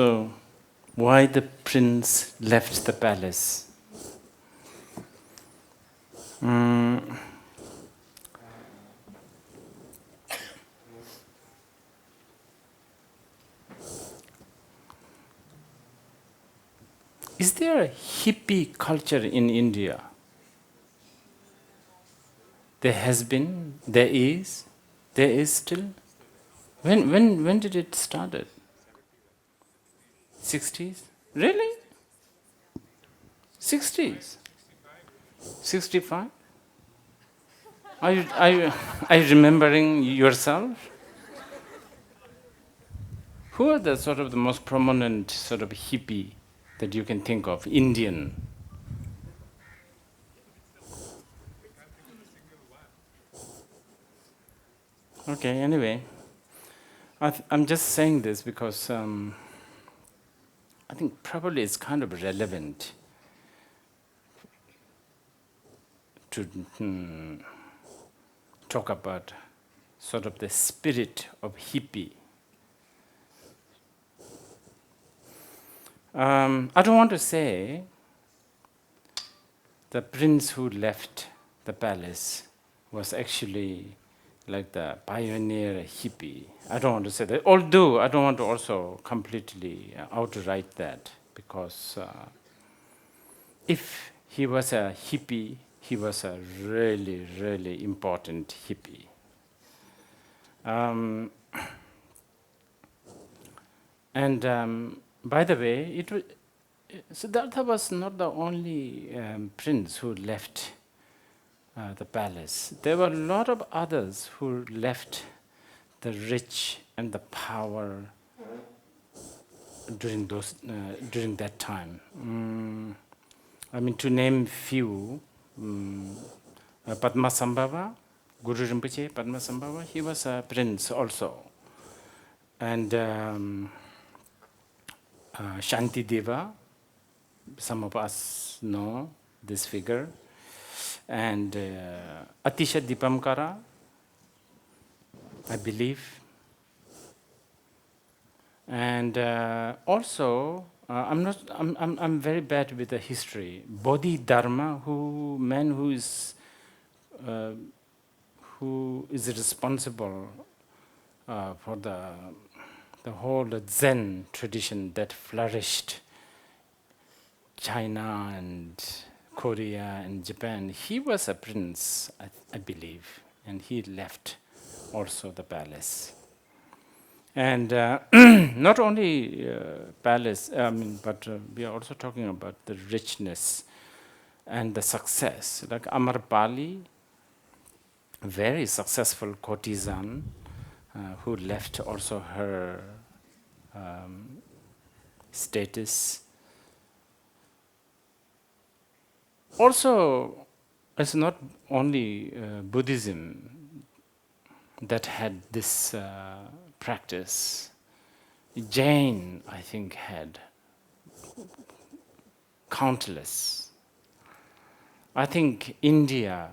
So, why the prince left the palace? Is there a hippie culture in India? There has been, there is still. When did it started? 60s? Really? 60s? 65? Are you remembering yourself? Who are the sort of the most prominent sort of hippie that you can think of, Indian? Okay, anyway. I'm just saying this because I think probably it's kind of relevant to talk about sort of the spirit of hippie. I don't want to say the prince who left the palace was actually like the pioneer hippie. I don't want to say that, although I don't want to also completely outright that, because if he was a hippie, he was a really, really important hippie. By the way, Siddhartha was not the only prince who left the palace. There were a lot of others who left the rich and the power during that time. I mean, to name few, Padmasambhava, Guru Rinpoche, Padmasambhava, he was a prince also. And Shanti Deva, some of us know this figure. And Atisha Dipamkara, I believe. And also, I'm very bad with the history. Bodhidharma, man who is responsible for the whole Zen tradition that flourished China and Korea and Japan. He was a prince, I believe, and he left also the palace. And not only palace, but we are also talking about the richness and the success. Like Amarpali, very successful courtesan who left also her status. Also, it's not only Buddhism that had this practice. Jain, I think, had countless. I think India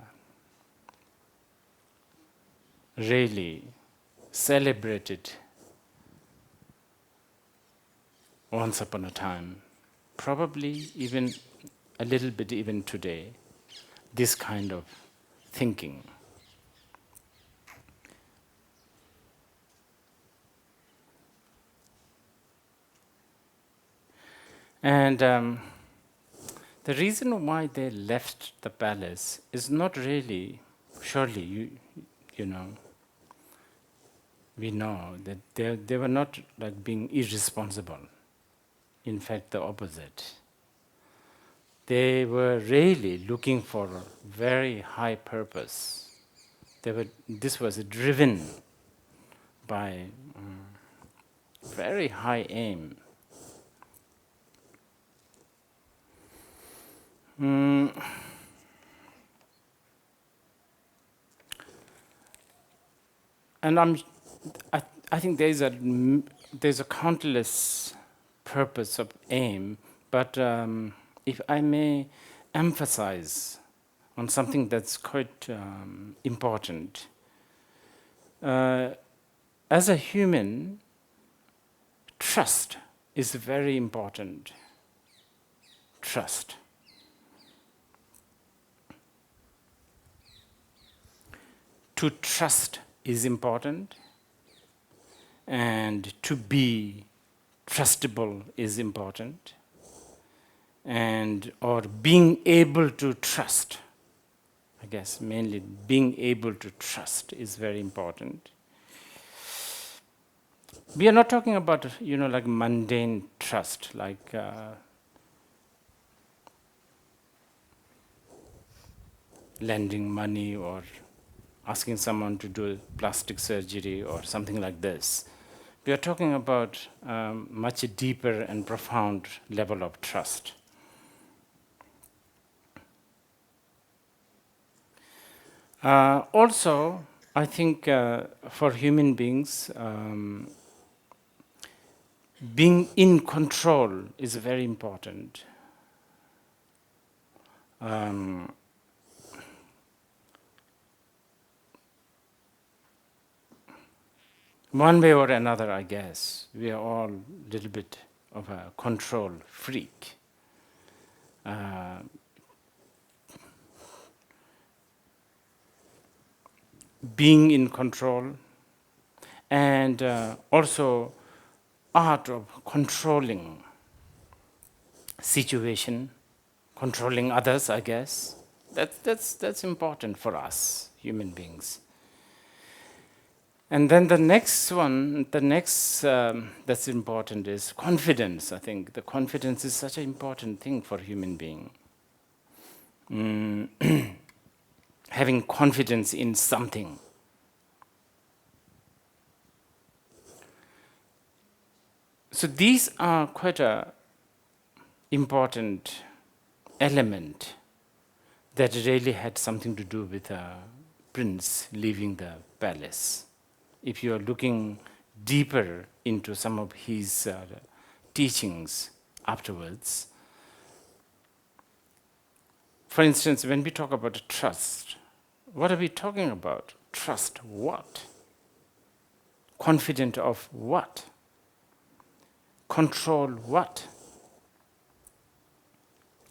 really celebrated once upon a time, probably even a little bit even today, this kind of thinking. And the reason why they left the palace is not really, surely you know, we know that they were not like being irresponsible. In fact, the opposite. They were really looking for a very high purpose. This was driven by very high aim. And I think there's a countless purpose of aim, but if I may emphasize on something that's quite important. As a human, trust is very important. Trust. To trust is important, and to be trustable is important, and or being able to trust. I guess mainly being able to trust is very important. We are not talking about, like mundane trust, like lending money or asking someone to do plastic surgery or something like this. We are talking about much deeper and profound level of trust. Also, I think for human beings, being in control is very important. One way or another, I guess, we are all a little bit of a control freak. Being in control, and also art of controlling situation, controlling others, I guess. That's important for us, human beings. And then the next one, that's important is confidence. I think the confidence is such an important thing for human being. Having confidence in something. So these are quite a important element that really had something to do with a prince leaving the palace. If you are looking deeper into some of his teachings afterwards, for instance, when we talk about trust, what are we talking about? Trust what? Confident of what? Control what?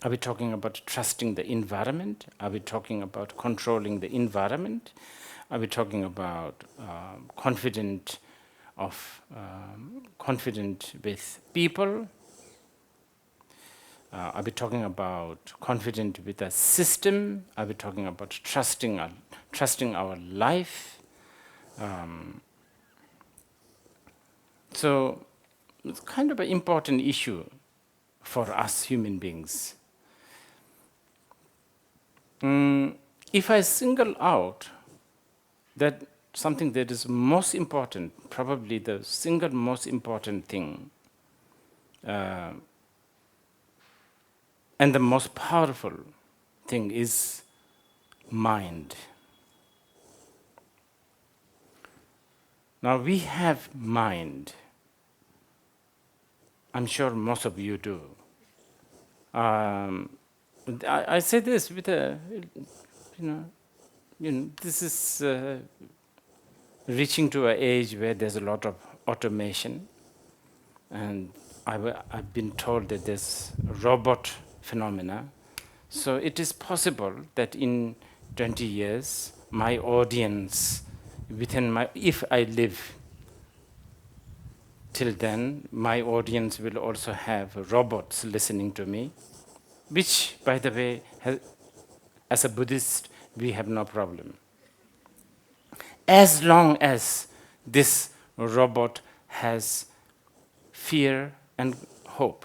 Are we talking about trusting the environment? Are we talking about controlling the environment? Are we talking about confident with people? Are we talking about confident with a system? Are we talking about trusting our life? So it's kind of an important issue for us human beings. If I single out that something that is most important, probably the single most important thing, and the most powerful thing is mind. Now we have mind. I'm sure most of you do. I say this with a, this is reaching to an age where there's a lot of automation, and I've been told that there's robot phenomena. So it is possible that in 20 years, my audience, if I live till then, my audience will also have robots listening to me, which, by the way, as a Buddhist, we have no problem. As long as this robot has fear and hope,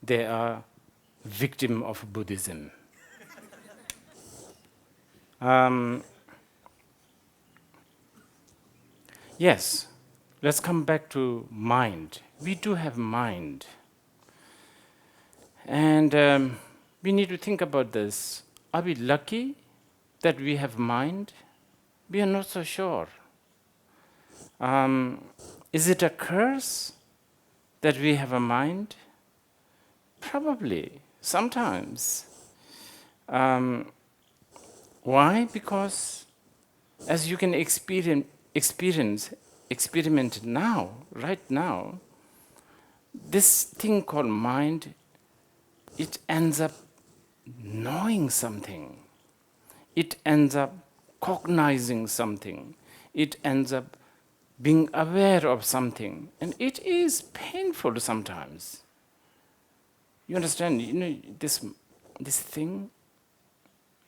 they are victim of Buddhism. Yes, let's come back to mind. We do have mind. And we need to think about this. Are we lucky that we have mind? We are not so sure. Is it a curse that we have a mind? Probably, sometimes. Why? Because as you can experiment now, right now, this thing called mind, it ends up knowing something. It ends up cognizing something. It ends up being aware of something. And it is painful sometimes. You understand? You know, this thing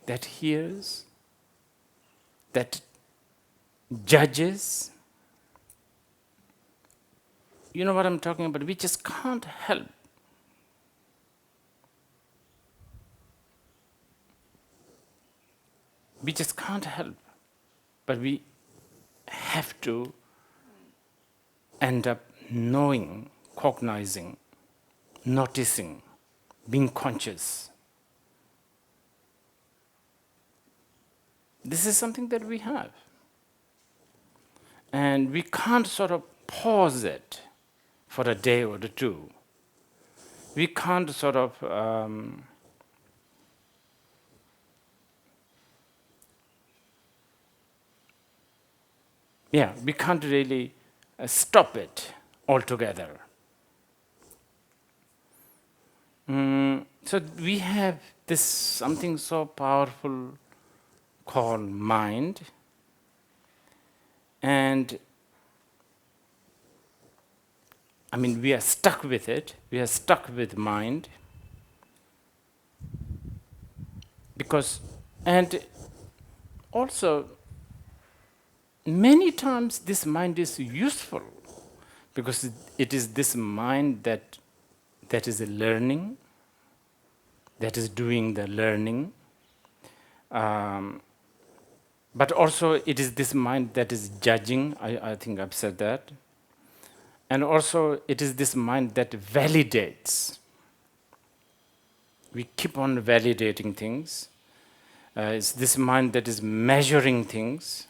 that hears, that judges. You know what I'm talking about? We just can't help. We just can't help. But we have to end up knowing, cognizing, noticing, being conscious. This is something that we have. And we can't sort of pause it for a day or two. We can't sort of we can't really stop it altogether. So we have this something so powerful called mind, and I mean, we are stuck with it. We are stuck with mind because, and also many times this mind is useful because it is this mind that is learning, that is doing the learning. But also it is this mind that is judging. I think I've said that. And also it is this mind that validates. We keep on validating things. It's this mind that is measuring things.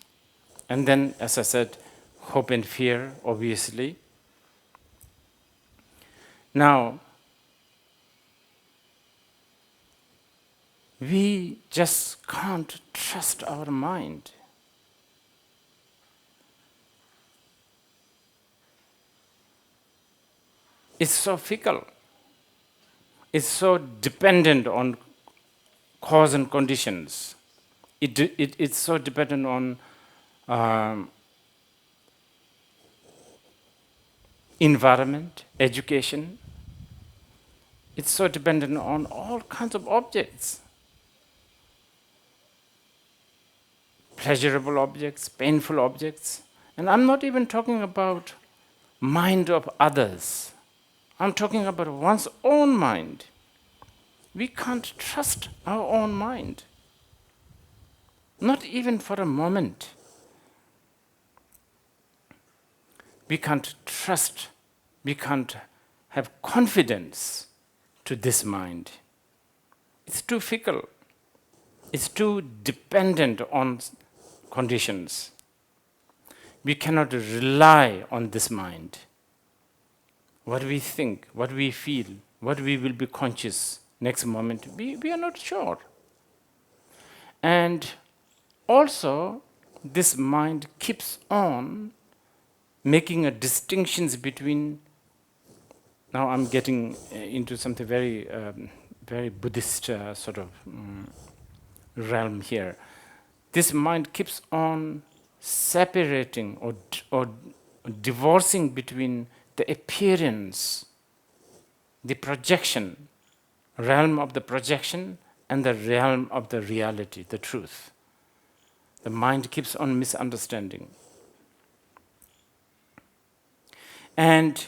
And then, as I said, hope and fear, obviously. Now, we just can't trust our mind. It's so fickle. It's so dependent on cause and conditions. It's so dependent on environment, education. It's so dependent on all kinds of objects. Pleasurable objects, painful objects. And I'm not even talking about mind of others. I'm talking about one's own mind. We can't trust our own mind. Not even for a moment. We can't trust, we can't have confidence to this mind. It's too fickle. It's too dependent on conditions. We cannot rely on this mind. What we think, what we feel, what we will be conscious next moment, we are not sure. And also, this mind keeps on making a distinctions between, now I'm getting into something very, very Buddhist sort of realm here. This mind keeps on separating or divorcing between the appearance, the projection, realm of the projection, and the realm of the reality, the truth. The mind keeps on misunderstanding. And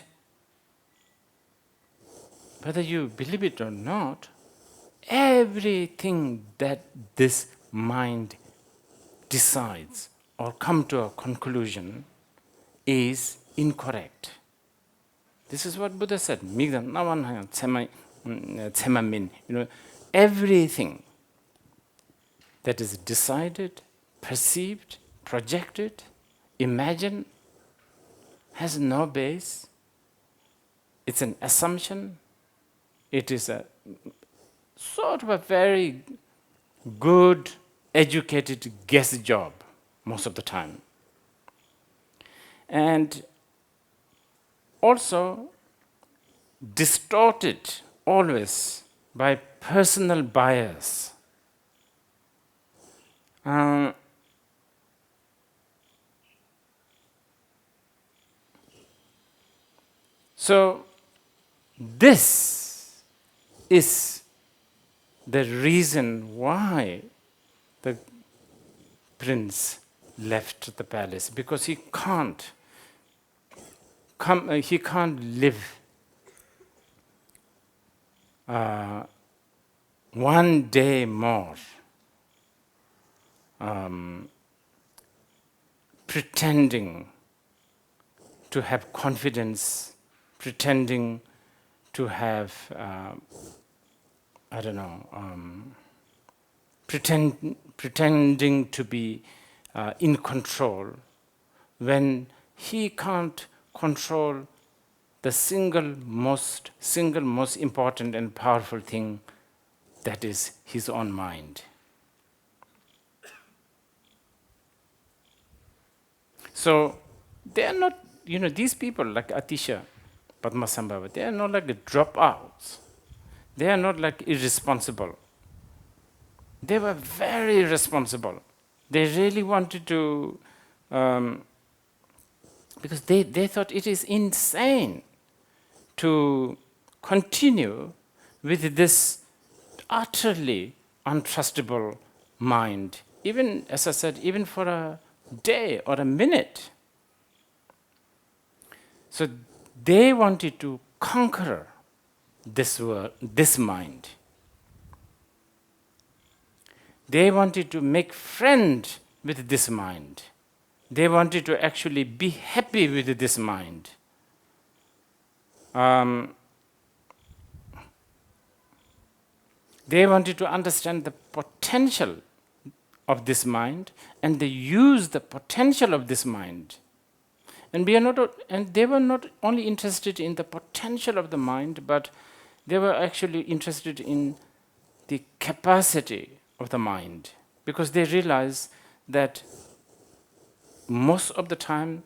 whether you believe it or not, everything that this mind decides or come to a conclusion is incorrect. This is what Buddha said. Everything that is decided, perceived, projected, imagined, has no base. It's an assumption. It is a sort of a very good, educated guess job most of the time. And also, distorted always by personal bias. So this is the reason why the prince left the palace, because he can't live one day more pretending to have confidence, pretending to have, pretending to be in control, when he can't control the single most important and powerful thing, that is his own mind. So they are not, these people like Atisha, Padmasambhava, they are not like dropouts. They are not like irresponsible. They were very responsible. They really wanted to, because they thought it is insane to continue with this utterly untrustable mind, even, as I said, even for a day or a minute. So they wanted to conquer this world, this mind. They wanted to make friend with this mind. They wanted to actually be happy with this mind. They wanted to understand the potential of this mind, and they use the potential of this mind. And they were not only interested in the potential of the mind, but they were actually interested in the capacity of the mind, because they realized that most of the time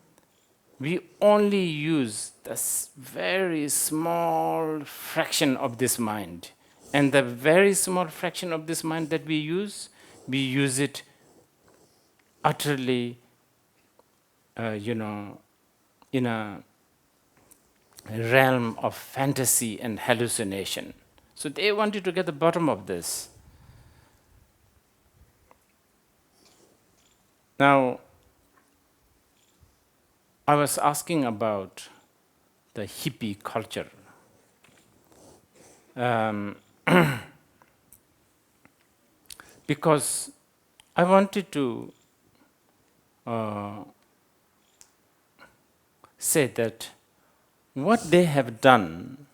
we only use this very small fraction of this mind. And the very small fraction of this mind that we use it utterly, in a realm of fantasy and hallucination. So they wanted to get the bottom of this. Now, I was asking about the hippie culture. Because I wanted to say that what they have done,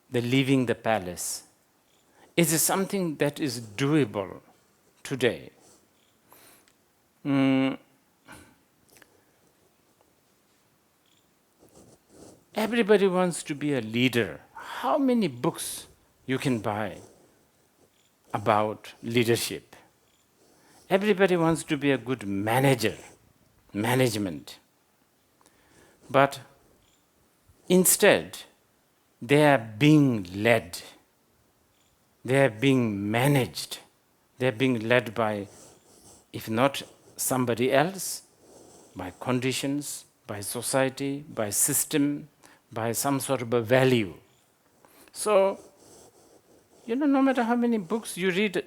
the leaving the palace, is something that is doable today. Everybody wants to be a leader. How many books you can buy about leadership? Everybody wants to be a good management. But instead, they are being led. They are being managed. They are being led by, if not somebody else, by conditions, by society, by system, by some sort of a value. So, no matter how many books you read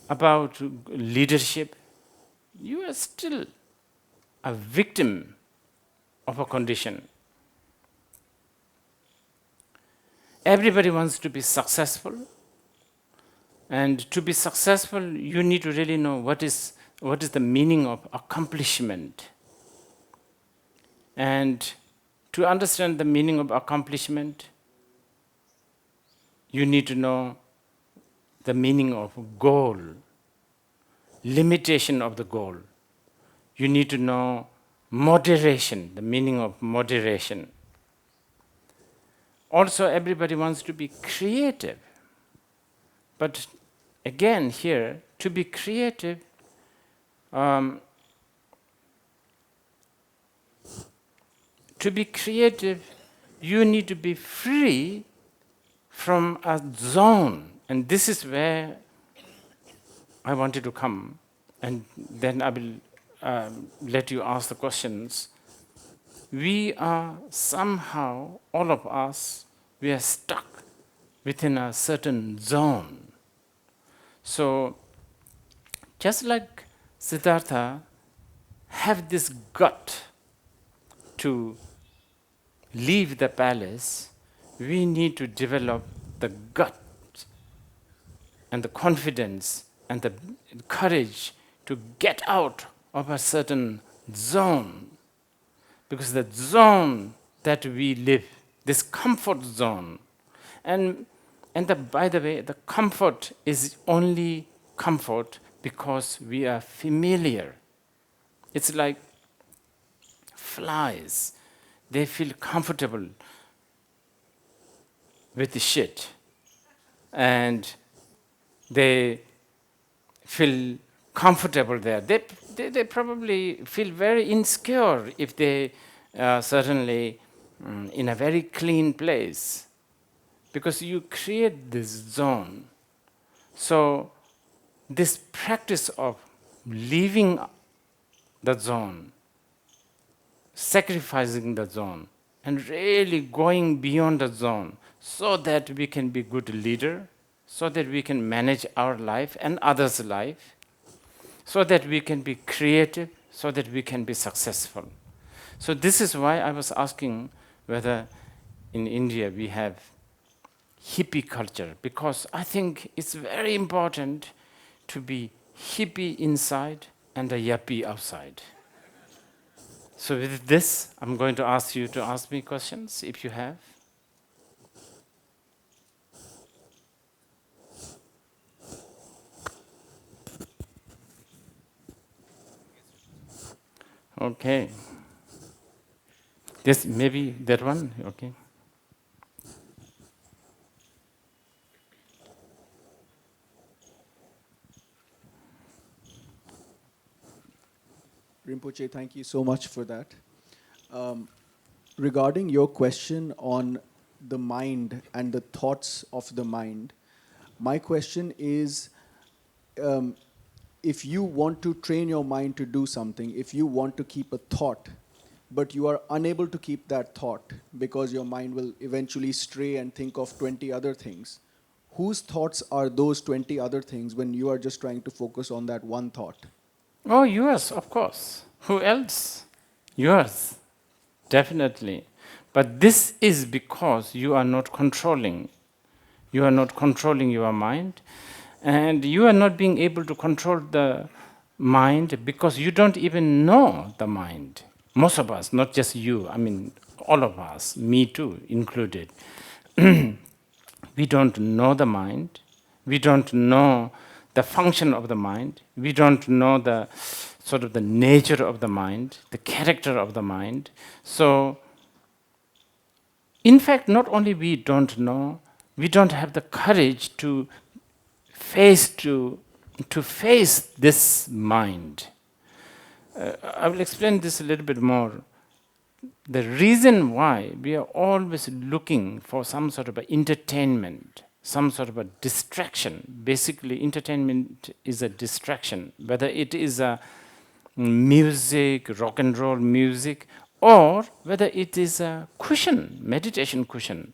about leadership, you are still a victim of a condition. Everybody wants to be successful, and to be successful, you need to really know what is the meaning of accomplishment. And to understand the meaning of accomplishment, you need to know the meaning of goal, limitation of the goal. You need to know moderation, the meaning of moderation. Also, everybody wants to be creative. But again, here, to be creative, to To be creative, you need to be free from a zone. And this is where I wanted to come. And then I will let you ask the questions. We are somehow, all of us, we are stuck within a certain zone. So, just like Siddhartha have this gut to leave the palace, we need to develop the gut and the confidence and the courage to get out of a certain zone. Because the zone that we live, this comfort zone, and by the way, the comfort is only comfort because we are familiar. It's like flies. They feel comfortable with the shit. And they feel comfortable there. They probably feel very insecure if they certainly in a very clean place. Because you create this zone. So this practice of leaving the zone, sacrificing the zone, and really going beyond the zone so that we can be good leader, so that we can manage our life and others' life, so that we can be creative, so that we can be successful. So this is why I was asking whether in India we have hippie culture, because I think it's very important to be hippie inside and a yuppie outside. So with this, I'm going to ask you to ask me questions if you have. Okay. This maybe that one, okay. Rinpoche, thank you so much for that. Regarding your question on the mind and the thoughts of the mind, my question is, if you want to train your mind to do something, if you want to keep a thought, but you are unable to keep that thought because your mind will eventually stray and think of 20 other things, whose thoughts are those 20 other things when you are just trying to focus on that one thought? Oh, yours, of course. Who else? Yours, definitely. But this is because you are not controlling. You are not controlling your mind, and you are not being able to control the mind because you don't even know the mind. Most of us, not just you, I mean, all of us, me too included. We don't know the mind. We don't know the function of the mind. We don't know the sort of the nature of the mind, the character of the mind. So, in fact, not only we don't know, we don't have the courage to face this mind. I will explain this a little bit more. The reason why we are always looking for some sort of entertainment, some sort of a distraction. Basically, entertainment is a distraction, whether it is a music, rock and roll music, or whether it is a cushion, meditation cushion.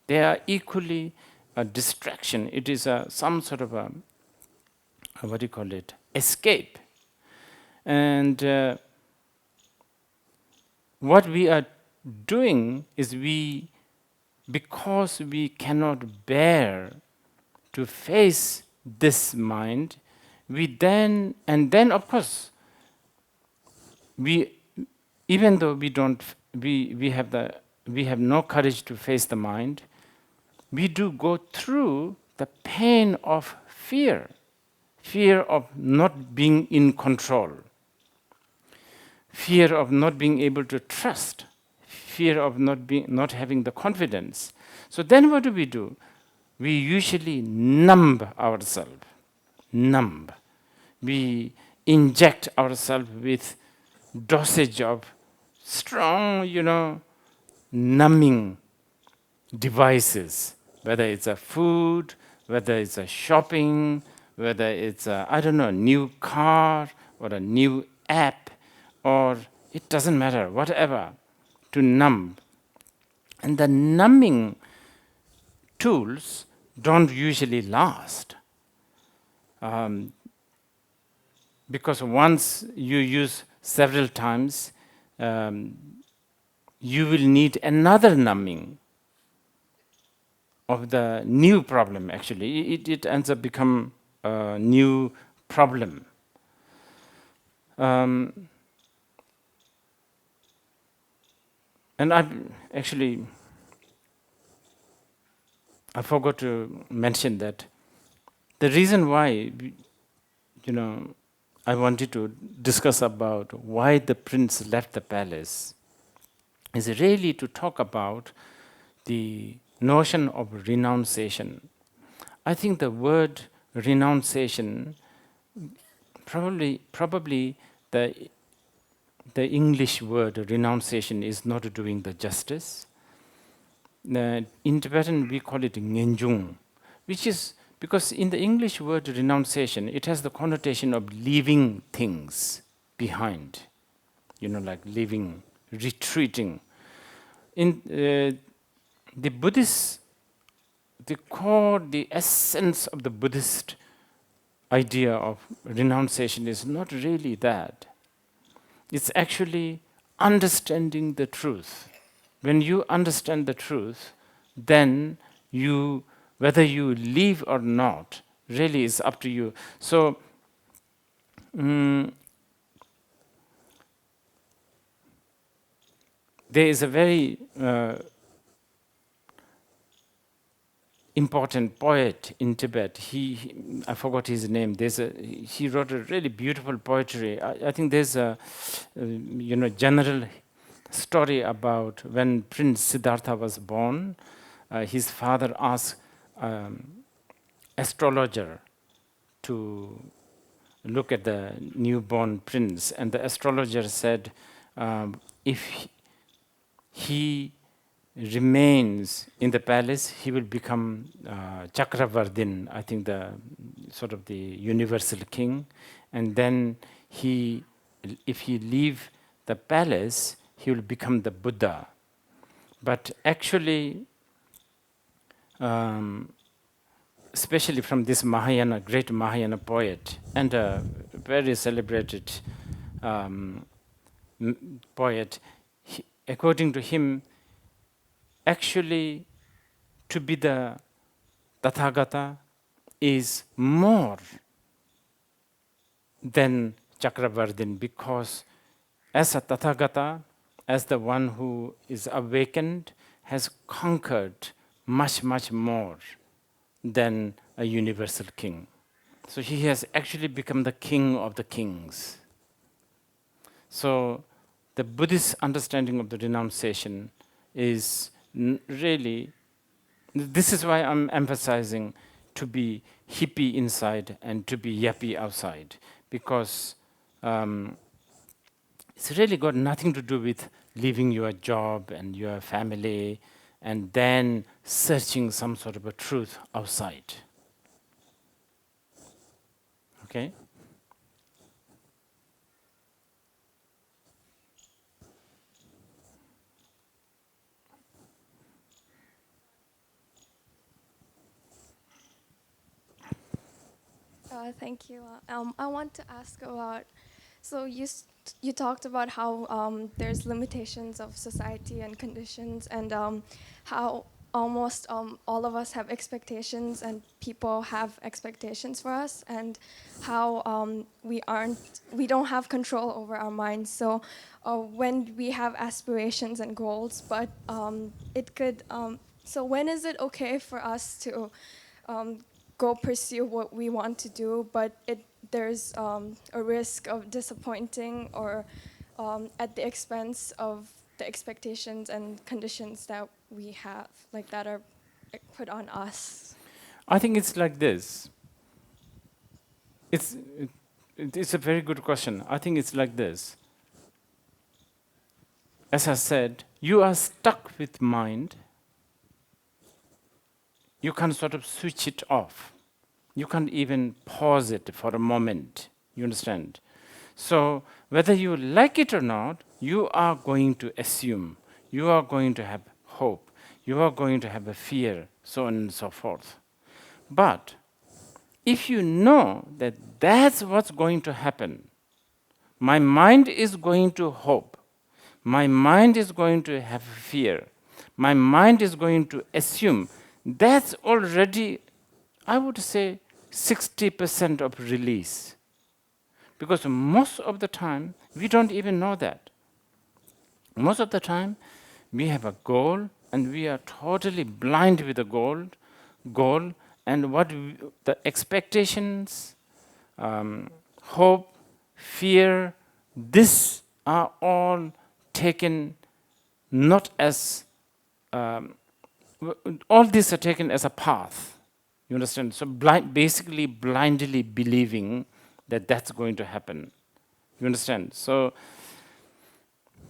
They are equally a distraction. It is some sort of a what do you call it, escape. And what we are doing is because we cannot bear to face this mind, and then of course, even though we have no courage to face the mind, we do go through the pain of fear of not being in control, fear of not being able to trust, fear of not having the confidence. So then what do? We usually numb ourselves. We inject ourselves with dosage of strong, numbing devices, whether it's a food, whether it's a shopping, whether it's a, I don't know, new car or a new app, or it doesn't matter, whatever, to numb. And the numbing tools don't usually last. Because once you use several times, you will need another numbing of the new problem. Actually, it ends up become a new problem. And I forgot to mention that the reason why, I wanted to discuss about why the prince left the palace is really to talk about the notion of renunciation. I think the word renunciation, probably the English word renunciation is not doing the justice. In Tibetan we call it ngenjung, which is because in the English word renunciation, it has the connotation of leaving things behind, like leaving, retreating. In the Buddhist, the essence of the Buddhist idea of renunciation is not really that. It's actually understanding the truth. When you understand the truth, then whether you leave or not, really is up to you. So, there is a very important poet in Tibet. I forgot his name. He wrote a really beautiful poetry. I think there's a general story about when Prince Siddhartha was born. His father asked astrologer to look at the newborn prince, and the astrologer said, if he remains in the palace, he will become Chakravardin, I think the sort of the universal king, and then if he leave the palace, he will become the Buddha. But actually, especially from this great Mahayana poet and a very celebrated poet, according to him, actually to be the Tathagata is more than Chakravardin, because as a Tathagata, as the one who is awakened, has conquered much, much more than a universal king. So he has actually become the king of the kings. So the Buddhist understanding of the renunciation is really, this is why I'm emphasizing to be hippie inside and to be yuppie outside, because it's really got nothing to do with leaving your job and your family and then searching some sort of a truth outside. Okay? Thank you. I want to ask about, so you talked about how there's limitations of society and conditions, and how almost all of us have expectations and people have expectations for us, and how we don't have control over our minds. So when we have aspirations and goals, but it could, so when is it okay for us to go pursue what we want to do, but there's a risk of disappointing or at the expense of the expectations and conditions that we have, like that are put on us? I think it's like this. It's a very good question. I think it's like this. as I said, you are stuck with mind. You can't sort of switch it off. You can't even pause it for a moment. You understand? So whether you like it or not, you are going to assume. You are going to have hope. You are going to have a fear, so on and so forth. But if you know that that's what's going to happen, my mind is going to hope, my mind is going to have fear, my mind is going to assume, that's already, I would say, 60% of release. Because most of the time, we don't even know that. Most of the time, we have a goal and we are totally blind with the goal and the expectations, hope, fear, this are all taken not as, all these are taken as a path. You understand? So basically blindly believing that that's going to happen. You understand? So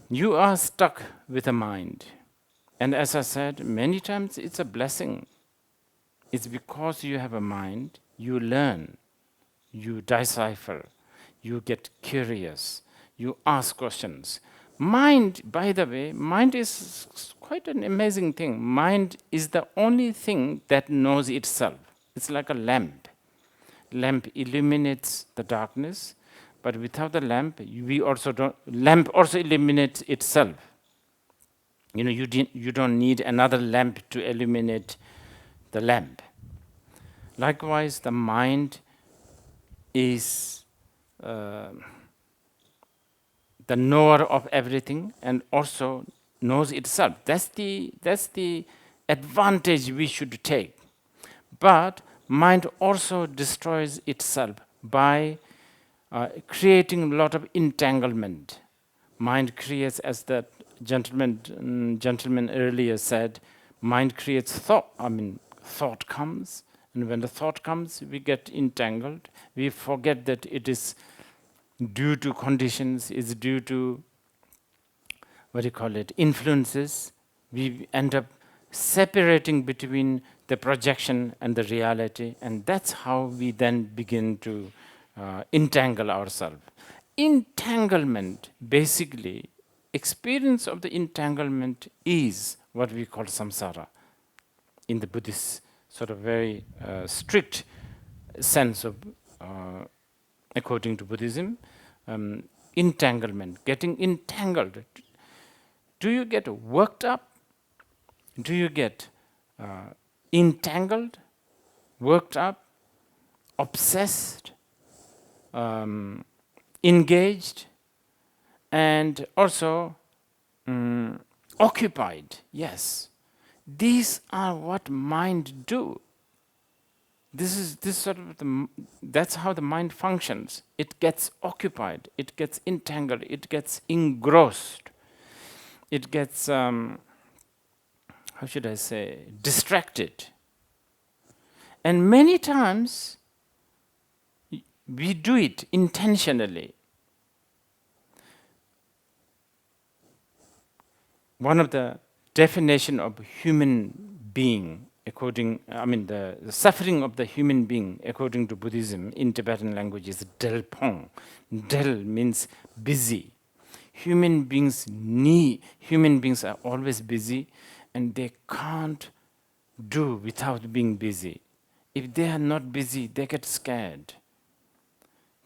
you are stuck with a mind. And as I said, many times it's a blessing. It's because you have a mind, you learn, you decipher, you get curious, you ask questions. Mind, by the way, mind is quite an amazing thing. Mind is the only thing that knows itself. It's like a lamp. Lamp illuminates the darkness, but without the lamp, lamp also illuminates itself. You know, you don't need another lamp to illuminate the lamp. Likewise, the mind is the knower of everything and also knows itself. That's the advantage we should take. But mind also destroys itself by creating a lot of entanglement. Mind creates, as the gentleman earlier said, mind creates thought. Thought comes, and when the thought comes, we get entangled. We forget that it is due to conditions, is due to, influences. We end up separating between the projection and the reality, and that's how we then begin to entangle ourselves. Entanglement, basically, experience of the entanglement is what we call samsara in the Buddhist sort of very strict sense of, according to Buddhism, entanglement, getting entangled. Do you get worked up? Do you get entangled, worked up, obsessed, engaged, and also occupied? Yes. These are what mind do. That's how the mind functions. It gets occupied, it gets entangled, it gets engrossed, it gets, distracted. And many times we do it intentionally. One of the definition of human being, the suffering of the human being, according to Buddhism, in Tibetan language, is delpong. Del means busy. Human beings are always busy, and they can't do without being busy. If they are not busy, they get scared.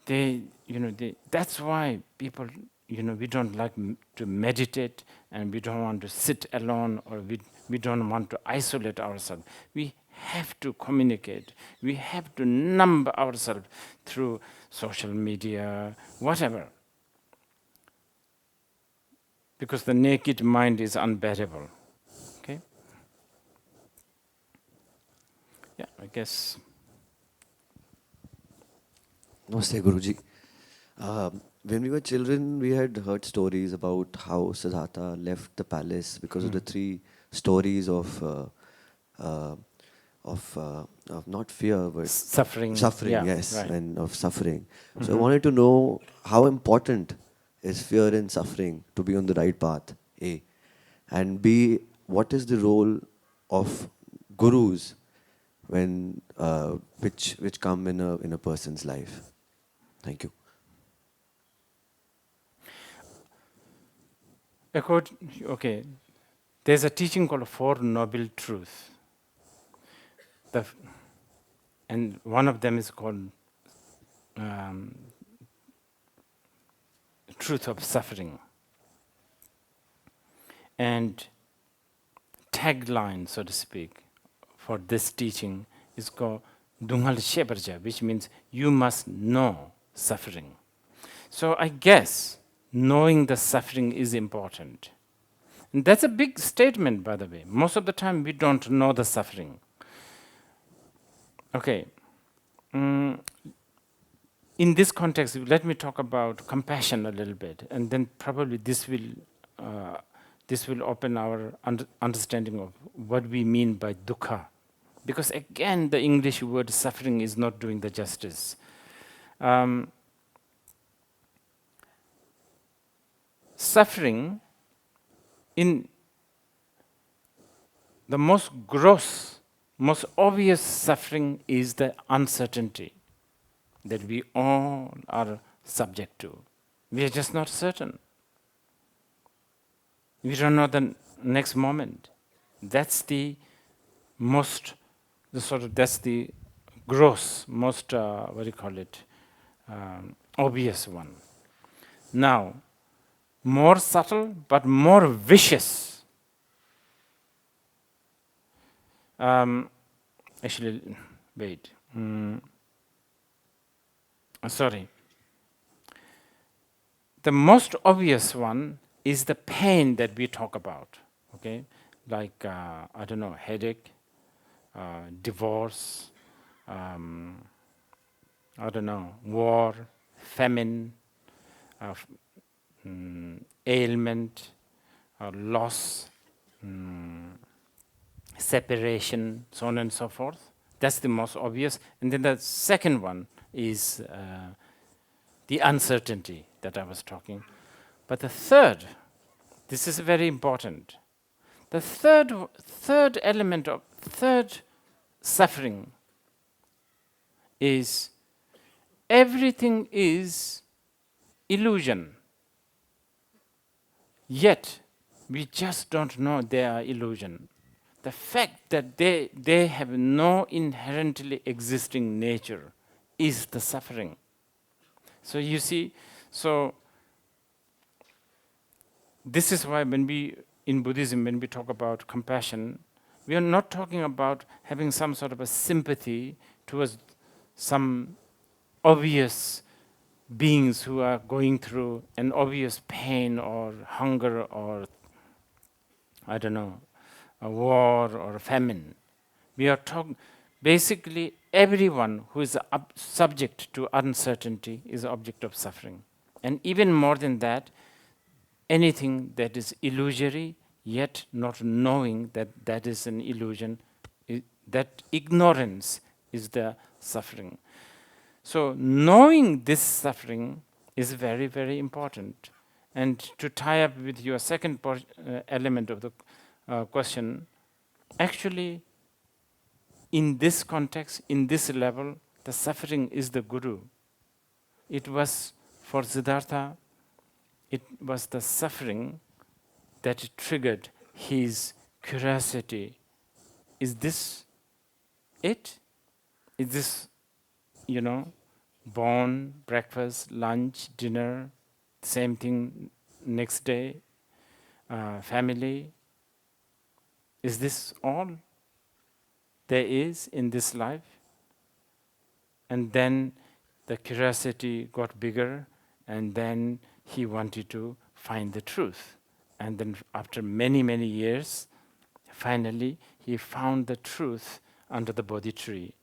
That's why people, we don't like to meditate, and we don't want to sit alone, or we don't want to isolate ourselves. We have to communicate. We have to numb ourselves through social media, whatever. Because the naked mind is unbearable. Okay? Yeah, I guess. Namaste, Guruji. When we were children, we had heard stories about how Siddhartha left the palace because of the 3 stories of not fear, but suffering. Suffering, yes, right. and of suffering. So I wanted to know how important is fear and suffering to be on the right path. A. And B, what is the role of gurus when which come in a person's life? Thank you. Okay, there's a teaching called Four Noble Truths. And one of them is called Truth of Suffering. And tagline, so to speak, for this teaching is called Dungal Sheparja, which means you must know suffering. So I guess knowing the suffering is important. And that's a big statement, by the way. Most of the time we don't know the suffering. Okay. In this context, let me talk about compassion a little bit, and then probably this will open our understanding of what we mean by dukkha. Because again, the English word suffering is not doing the justice. Suffering, in the most gross, most obvious suffering is the uncertainty that we all are subject to. We are just not certain. We don't know the next moment. That's the most, that's the gross, most, obvious one. Now, more subtle but more vicious. Actually, wait. Sorry. The most obvious one is the pain that we talk about, okay? Like, headache, divorce, war, famine, ailment, loss, separation, so on and so forth. That's the most obvious. And then the second one is the uncertainty that I was talking. But the third, this is very important. The third element of third suffering is everything is illusion. Yet we just don't know they are illusion. The fact that they have no inherently existing nature is the suffering. So you see, this is why in Buddhism, when we talk about compassion, we are not talking about having some sort of a sympathy towards some obvious beings who are going through an obvious pain or hunger or, a war or a famine. We are talking, basically everyone who is subject to uncertainty is object of suffering. And even more than that, anything that is illusory, yet not knowing that that is an illusion, that ignorance is the suffering. So knowing this suffering is very, very important. And to tie up with your second element of the question, actually, in this context, in this level, the suffering is the guru. It was for Siddhartha, it was the suffering that triggered his curiosity. Is this it? Is this, born, breakfast, lunch, dinner, same thing next day, family? Is this all there is in this life? And then the curiosity got bigger, and then he wanted to find the truth. And then after many, many years, finally he found the truth under the Bodhi tree.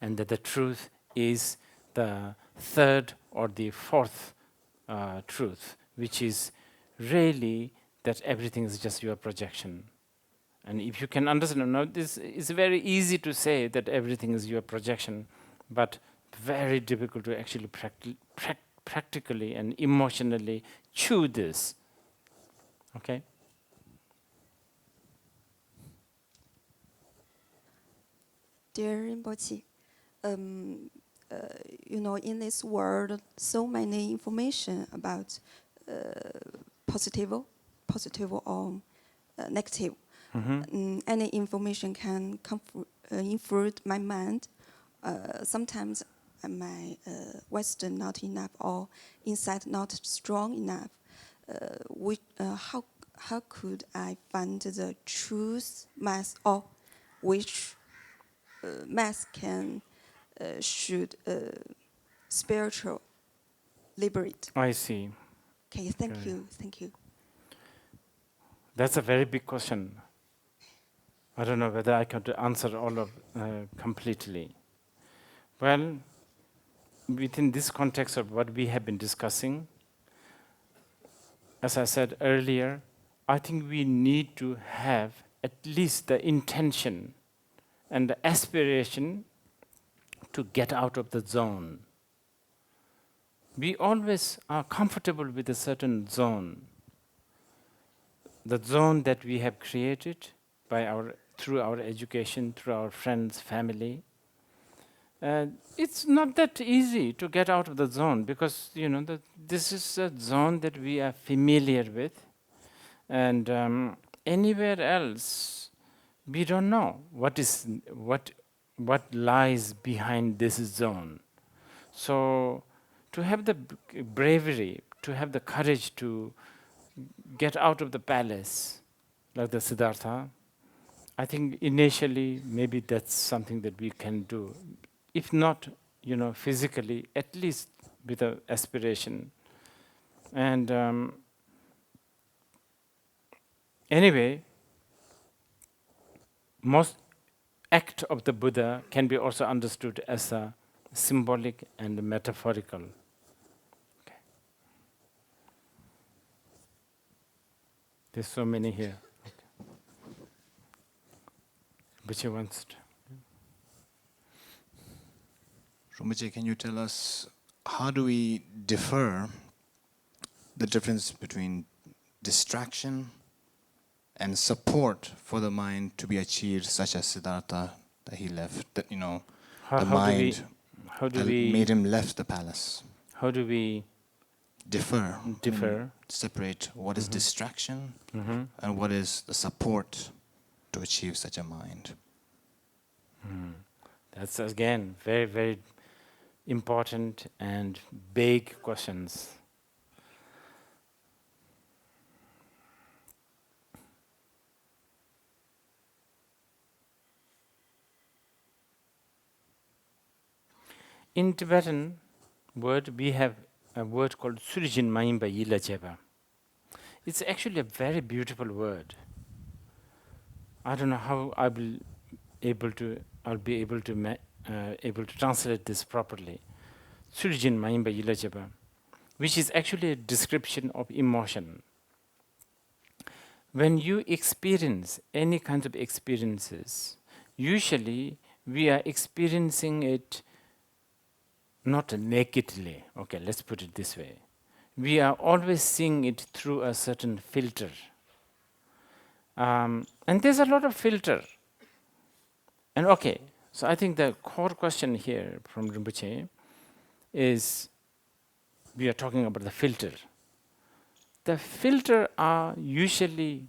And that the truth is the third or the fourth truth, which is really that everything is just your projection. And if you can understand, now this is very easy to say that everything is your projection, but very difficult to actually practically and emotionally chew this. Okay? Dear Rinpoche, in this world, so many information about positive or negative. Any information can influence my mind. Sometimes my Western not enough or insight not strong enough. How could I find the truth mass, or which mass can should spiritual liberate? I see. Okay, thank you. That's a very big question. I don't know whether I can answer all of completely. Well, within this context of what we have been discussing, as I said earlier, I think we need to have at least the intention and the aspiration to get out of the zone. We always are comfortable with a certain zone. The zone that we have created through our education, through our friends, family. It's not that easy to get out of the zone because this is a zone that we are familiar with, and anywhere else we don't know what lies behind this zone. So to have the bravery, to have the courage to get out of the palace, like the Siddhartha, I think initially maybe that's something that we can do. If not, physically, at least with an aspiration. And anyway, most act of the Buddha can be also understood as a symbolic and metaphorical. Okay. There's so many here. Okay. Which you wants to? Rinpoche, can you tell us how do we differ the difference between distraction and support for the mind to be achieved, such as Siddhartha, that he left, that the mind made him left the palace? How do we differ? Separate what is distraction and what is the support to achieve such a mind? That's again very, very important and big questions. In Tibetan word, we have a word called Surjin Mayimba Yila Jeba. It's actually a very beautiful word. I don't know how I'll be able to translate this properly. Surjin Mayimba Yila Jeba, which is actually a description of emotion. When you experience any kind of experiences, usually we are experiencing it not nakedly. Okay, let's put it this way. We are always seeing it through a certain filter. And there's a lot of filter. And okay, so I think the core question here from Rinpoche is, we are talking about the filter. The filter are usually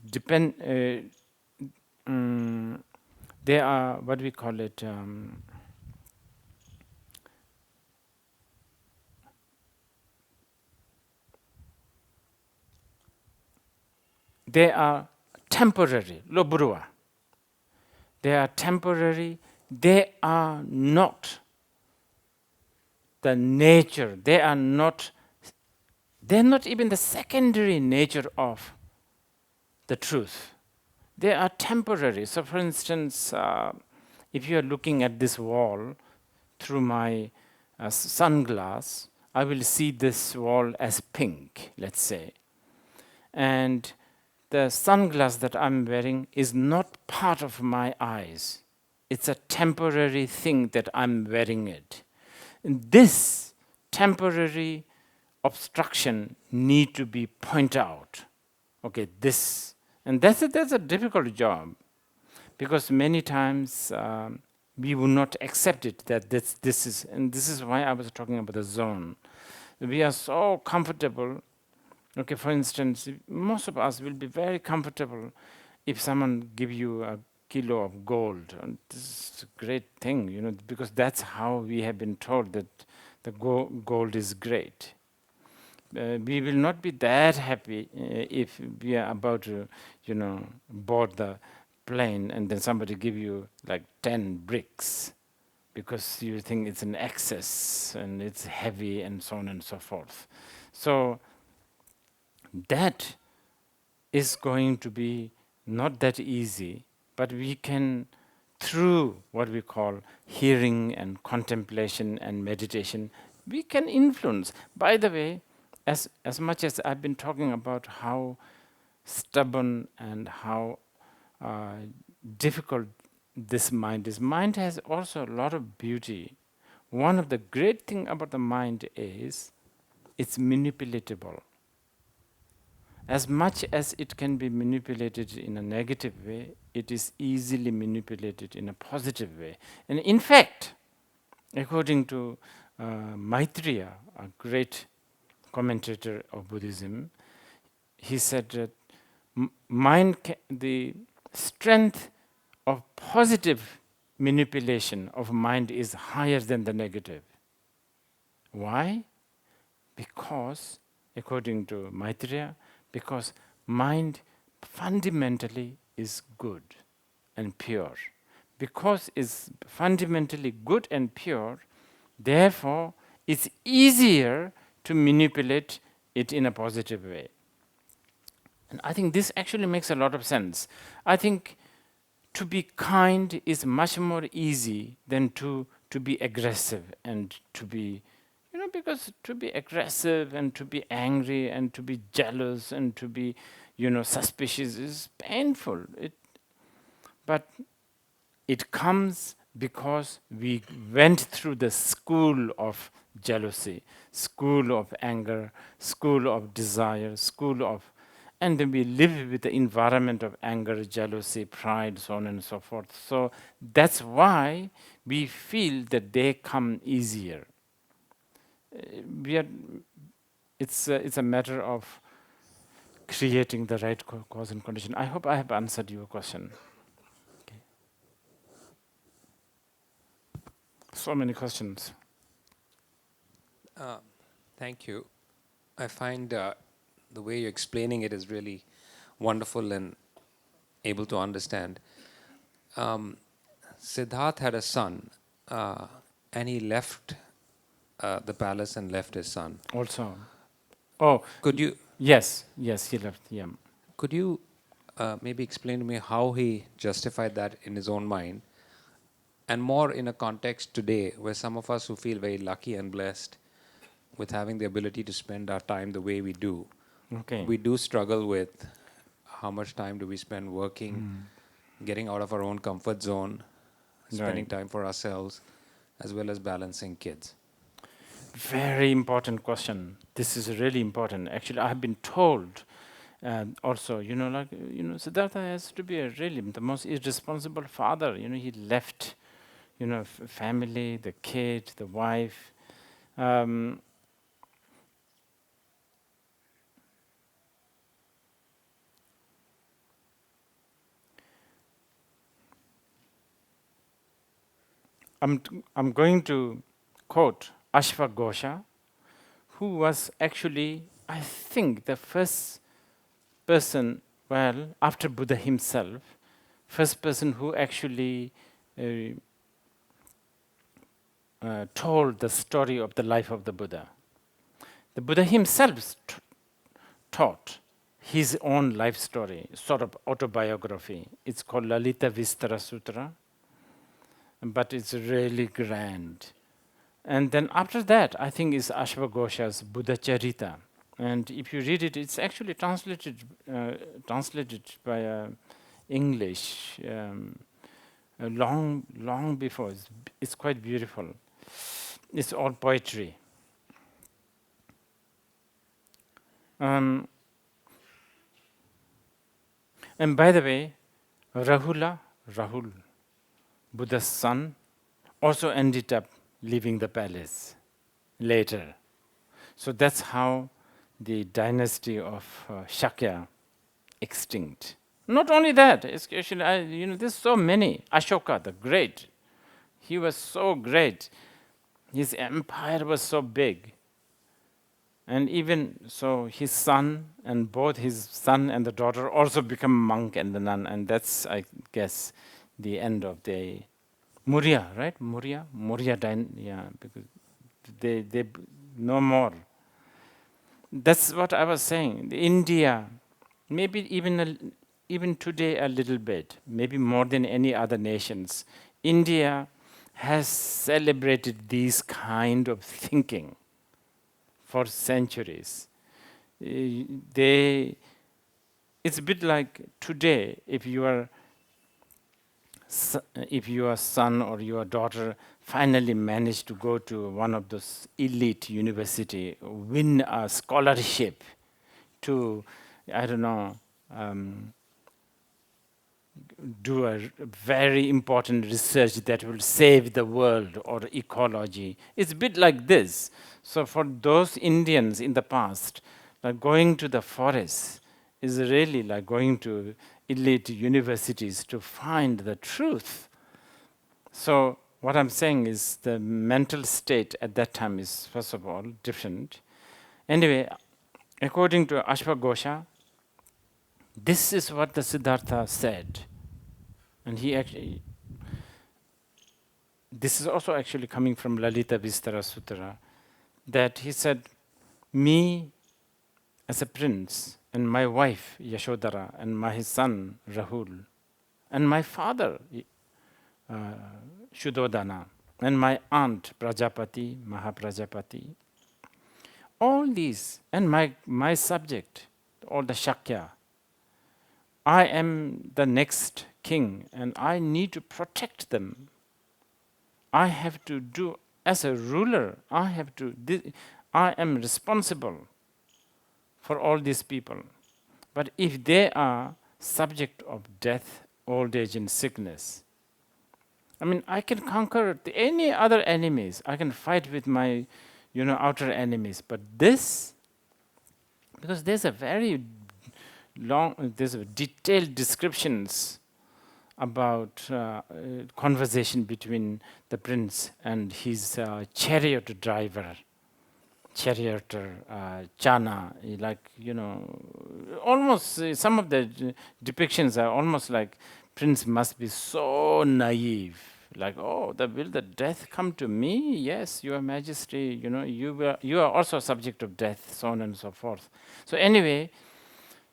they are what we call it, they are temporary, loburua. They are temporary, they are not the nature, they're not even the secondary nature of the truth. They are temporary. So for instance, if you are looking at this wall through my sunglass, I will see this wall as pink, let's say. And the sunglass that I'm wearing is not part of my eyes. It's a temporary thing that I'm wearing it. And this temporary obstruction need to be pointed out. okay, this, and that's a difficult job, because many times we will not accept it, that this is, and this is why I was talking about the zone. We are so comfortable. Okay, for instance, most of us will be very comfortable if someone give you a kilo of gold, and this is a great thing, because that's how we have been told that the gold is great. We will not be that happy if we are about to, board the plane and then somebody give you like 10 bricks, because you think it's an excess and it's heavy and so on and so forth. So that is going to be not that easy, but we can, through what we call hearing and contemplation and meditation, we can influence. By the way, as much as I've been talking about how stubborn and how difficult this mind has also a lot of beauty. One of the great thing about the mind is it's manipulatable. As much as it can be manipulated in a negative way, it is easily manipulated in a positive way. And in fact, according to Maitreya, a great commentator of Buddhism, he said that the strength of positive manipulation of mind is higher than the negative. Why? Because, according to Maitreya, because mind fundamentally is good and pure. Because it's fundamentally good and pure, therefore it's easier to manipulate it in a positive way. And I think this actually makes a lot of sense. I think to be kind is much more easy than to be aggressive and to be, because to be aggressive and to be angry and to be jealous and to be, suspicious is painful. But it comes because we went through the school of jealousy, school of anger, school of desire, and then we live with the environment of anger, jealousy, pride, so on and so forth. So that's why we feel that they come easier. It's a matter of creating the right cause and condition. I hope I have answered your question. Okay. So many questions. Thank you. I find the way you're explaining it is really wonderful and able to understand. Siddhartha had a son, and he left the palace and left his son. Also, oh, Could you yes, he left. Yeah. could you maybe explain to me how he justified that in his own mind, and more in a context today where some of us who feel very lucky and blessed with having the ability to spend our time the way we do, Okay. we do struggle with how much time do we spend working, getting out of our own comfort zone, spending Right. time for ourselves, as well as balancing kids. Very important question. This is really important. Actually, I have been told also, Siddhartha has to be really the most irresponsible father. He left, family, the kid, the wife. I'm going to quote Ashwagosha, who was actually, I think, the first person, after Buddha himself, first person who actually told the story of the life of the Buddha. The Buddha himself taught his own life story, sort of autobiography. It's called Lalita Vistara Sutra, but it's really grand. And then after that, I think is Ashwagosha's Buddha Charita. And if you read it, it's actually translated by English long before. It's quite beautiful. It's all poetry. And by the way, Rahul, Buddha's son, also ended up leaving the palace later. So that's how the dynasty of Shakya extinct. Not only that, especially, there's so many. Ashoka, the great, he was so great. His empire was so big. And even so, his son and both his son and the daughter also become monk and the nun. And that's, I guess, the end of the Maurya, right? Maurya, because they no more. That's what I was saying. India, maybe even today a little bit, maybe more than any other nations, India has celebrated these kind of thinking for centuries. It's a bit like today, if your son or your daughter finally managed to go to one of those elite university, win a scholarship to, I don't know, do a very important research that will save the world or ecology. It's a bit like this. So for those Indians in the past, like going to the forest is really like going to elite universities to find the truth. So what I'm saying is the mental state at that time is, first of all, different. Anyway, according to Ashwagosha, this is what the Siddhartha said. And he actually, this is also actually coming from Lalita Vistara Sutra, that he said, me as a prince, and my wife Yashodhara, and my son Rahul, and my father Shuddhodana, and my aunt Prajapati, Mahaprajapati, all these, and my subject, all the Shakya, I am the next king and I need to protect them. I have to do, as a ruler, I am responsible for all these people. But if they are subject of death, old age and sickness, I mean, I can conquer any other enemies. I can fight with my, outer enemies. But this, because there's a very there's a detailed descriptions about conversation between the prince and his chariot driver, charioteer, Chana, almost some of the depictions are almost like prince must be so naive, like, oh, will the death come to me? Yes, your majesty, you are also subject of death, so on and so forth. So anyway,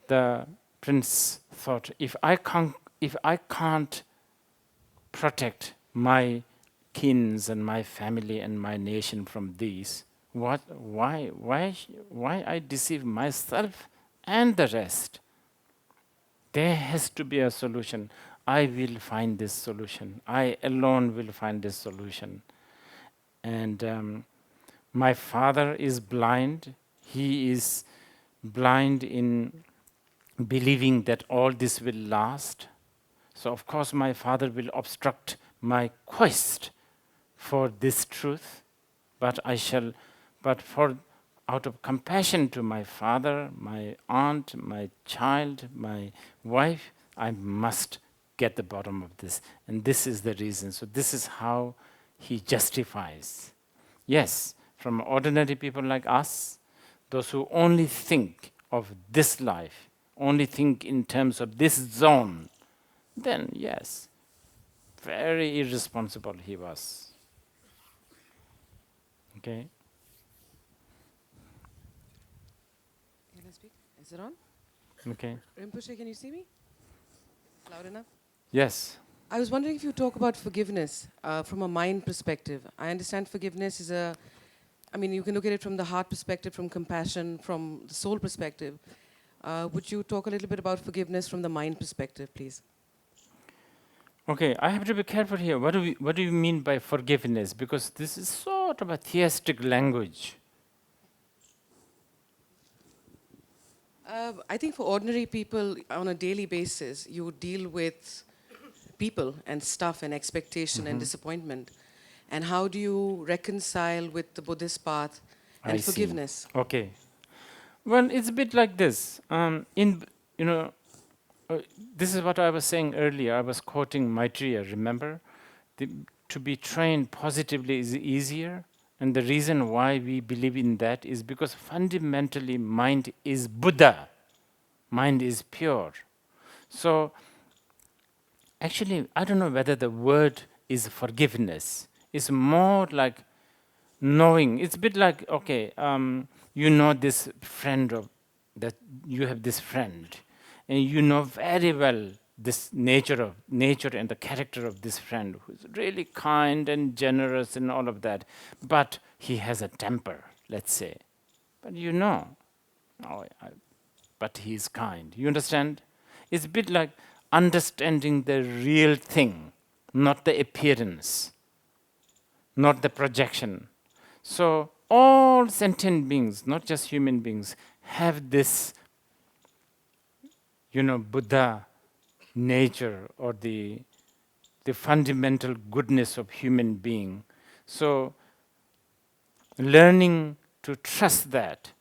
the prince thought, if I can't protect my kins and my family and my nation from these, why I deceive myself and the rest? There has to be a solution. I will find this solution. I alone will find this solution. And my father is blind. He is blind in believing that all this will last. So of course my father will obstruct my quest for this truth, but out of compassion to my father, my aunt, my child, my wife, I must get the bottom of this. And this is the reason. So this is how he justifies. Yes, from ordinary people like us, those who only think of this life, only think in terms of this zone, then yes, very irresponsible he was. Okay? Can I speak? Is it on? Okay. Rinpoche, can you see me? Loud enough? Yes. I was wondering if you talk about forgiveness from a mind perspective. I understand forgiveness is you can look at it from the heart perspective, from compassion, from the soul perspective. Would you talk a little bit about forgiveness from the mind perspective, please? Okay, I have to be careful here. What do you mean by forgiveness? Because this is sort of a theistic language. I think for ordinary people on a daily basis, you deal with people and stuff and expectation and disappointment. And how do you reconcile with the Buddhist path and I see. forgiveness? Okay. Well, it's a bit like this. You know, this is what I was saying earlier. I was quoting Maitreya. Remember, to be trained positively is easier, and the reason why we believe in that is because fundamentally mind is Buddha. Mind is pure. So actually, I don't know whether the word is forgiveness. It's more like knowing. It's a bit like, okay, you know this friend of that you have this friend, and you know very well this nature and the character of this friend, who's really kind and generous and all of that, but he has a temper, let's say. But you know, oh, but he is kind. You understand? It's a bit like understanding the real thing, not the appearance, not the projection. So all sentient beings, not just human beings, have this, Buddha nature, or the fundamental goodness of human being. So learning to trust that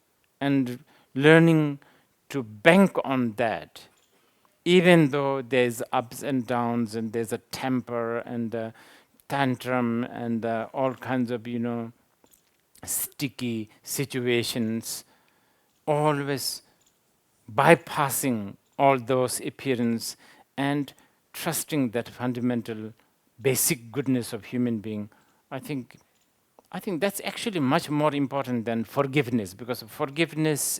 and learning to bank on that, even though there's ups and downs and there's a temper and a tantrum and all kinds of, sticky situations, always bypassing all those appearances and trusting that fundamental basic goodness of human being. I think that's actually much more important than forgiveness, because forgiveness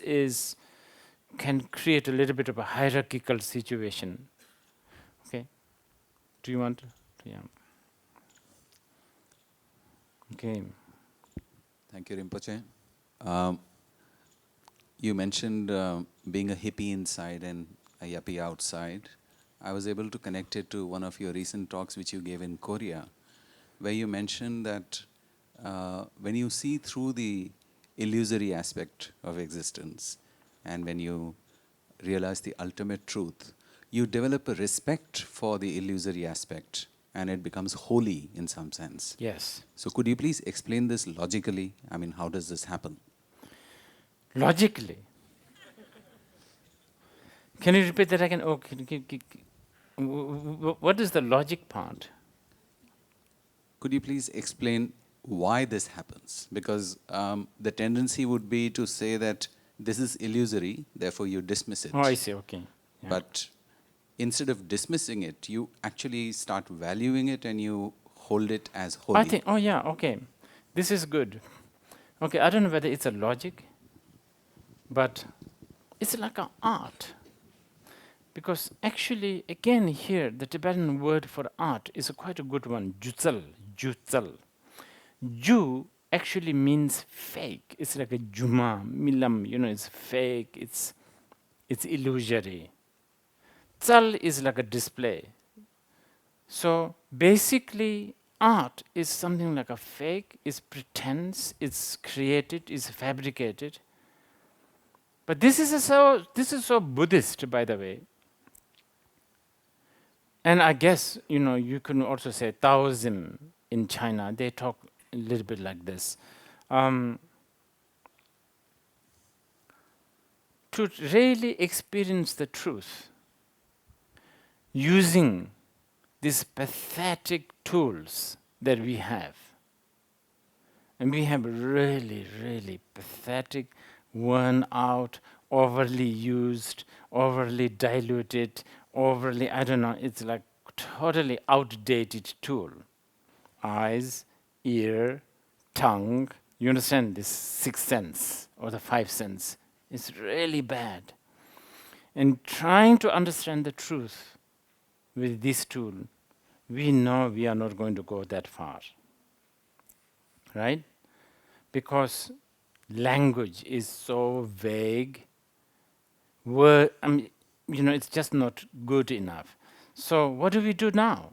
can create a little bit of a hierarchical situation. Okay? Do you want to? Yeah. Okay. Thank you, Rinpoche. You mentioned being a hippie inside and a yuppie outside. I was able to connect it to one of your recent talks which you gave in Korea, where you mentioned that when you see through the illusory aspect of existence and when you realize the ultimate truth, you develop a respect for the illusory aspect and it becomes holy in some sense. Yes. So could you please explain this logically? I mean, how does this happen? Logically. Can you repeat that again? Oh, what is the logic part? Could you please explain why this happens? Because the tendency would be to say that this is illusory, therefore you dismiss it. Oh, I see, okay. Yeah. But instead of dismissing it, you actually start valuing it and you hold it as holy. I think, oh yeah, okay. This is good. Okay, I don't know whether it's a logic, but it's like an art. Because actually, again here, the Tibetan word for art is quite a good one, jutsal, jutsal. Ju actually means fake. It's like a juma, milam, it's fake, it's illusory. Tsal is like a display. So basically, art is something like a fake, it's pretense, it's created, it's fabricated. But this is so Buddhist, by the way. And I guess, you can also say Taoism in China, they talk a little bit like this. To really experience the truth, using these pathetic tools that we have, and we have really, really pathetic, worn out, overly used, overly diluted, overly, I don't know, it's like totally outdated tool. Eyes, ear, tongue, you understand this sixth sense or the five sense. It's really bad. And trying to understand the truth with this tool, we know we are not going to go that far. Right? Because language is so vague. It's just not good enough. So what do we do now?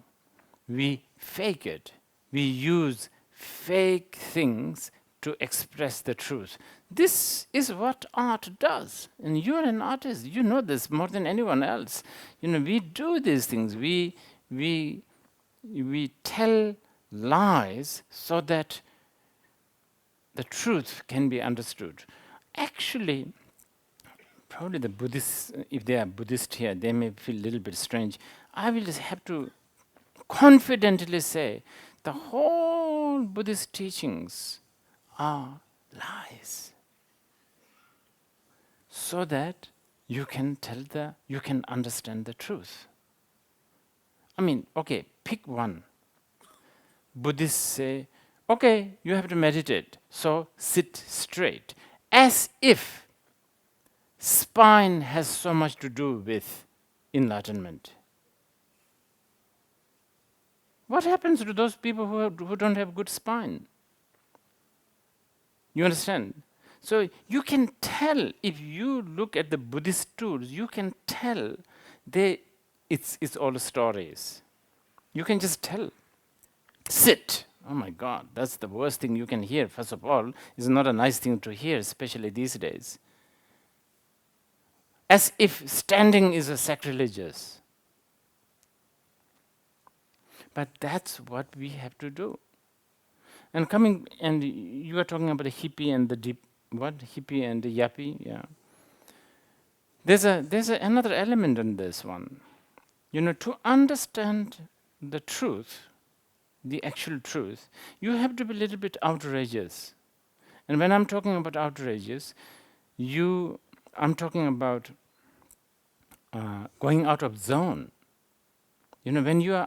We fake it. We use fake things, to express the truth. This is what art does. And you're an artist. You know this more than anyone else. We do these things. We tell lies so that the truth can be understood. Actually, probably the Buddhists, if they are Buddhist here, they may feel a little bit strange. I will just have to confidently say the whole Buddhist teachings are lies, so that you can understand the truth. I mean, okay, pick one. Buddhists say, okay, you have to meditate, so sit straight, as if spine has so much to do with enlightenment. What happens to those people who don't have good spine? You understand? So you can tell, if you look at the Buddhist tools, you can tell it's all stories. You can just tell. Sit. Oh my God, that's the worst thing you can hear. First of all, it's not a nice thing to hear, especially these days. As if standing is a sacrilegious. But that's what we have to do. And you are talking about the hippie and the deep, what? Hippie and the yuppie, yeah. There's another element in this one. To understand the truth, the actual truth, you have to be a little bit outrageous. And when I'm talking about outrageous, I'm talking about going out of zone. When you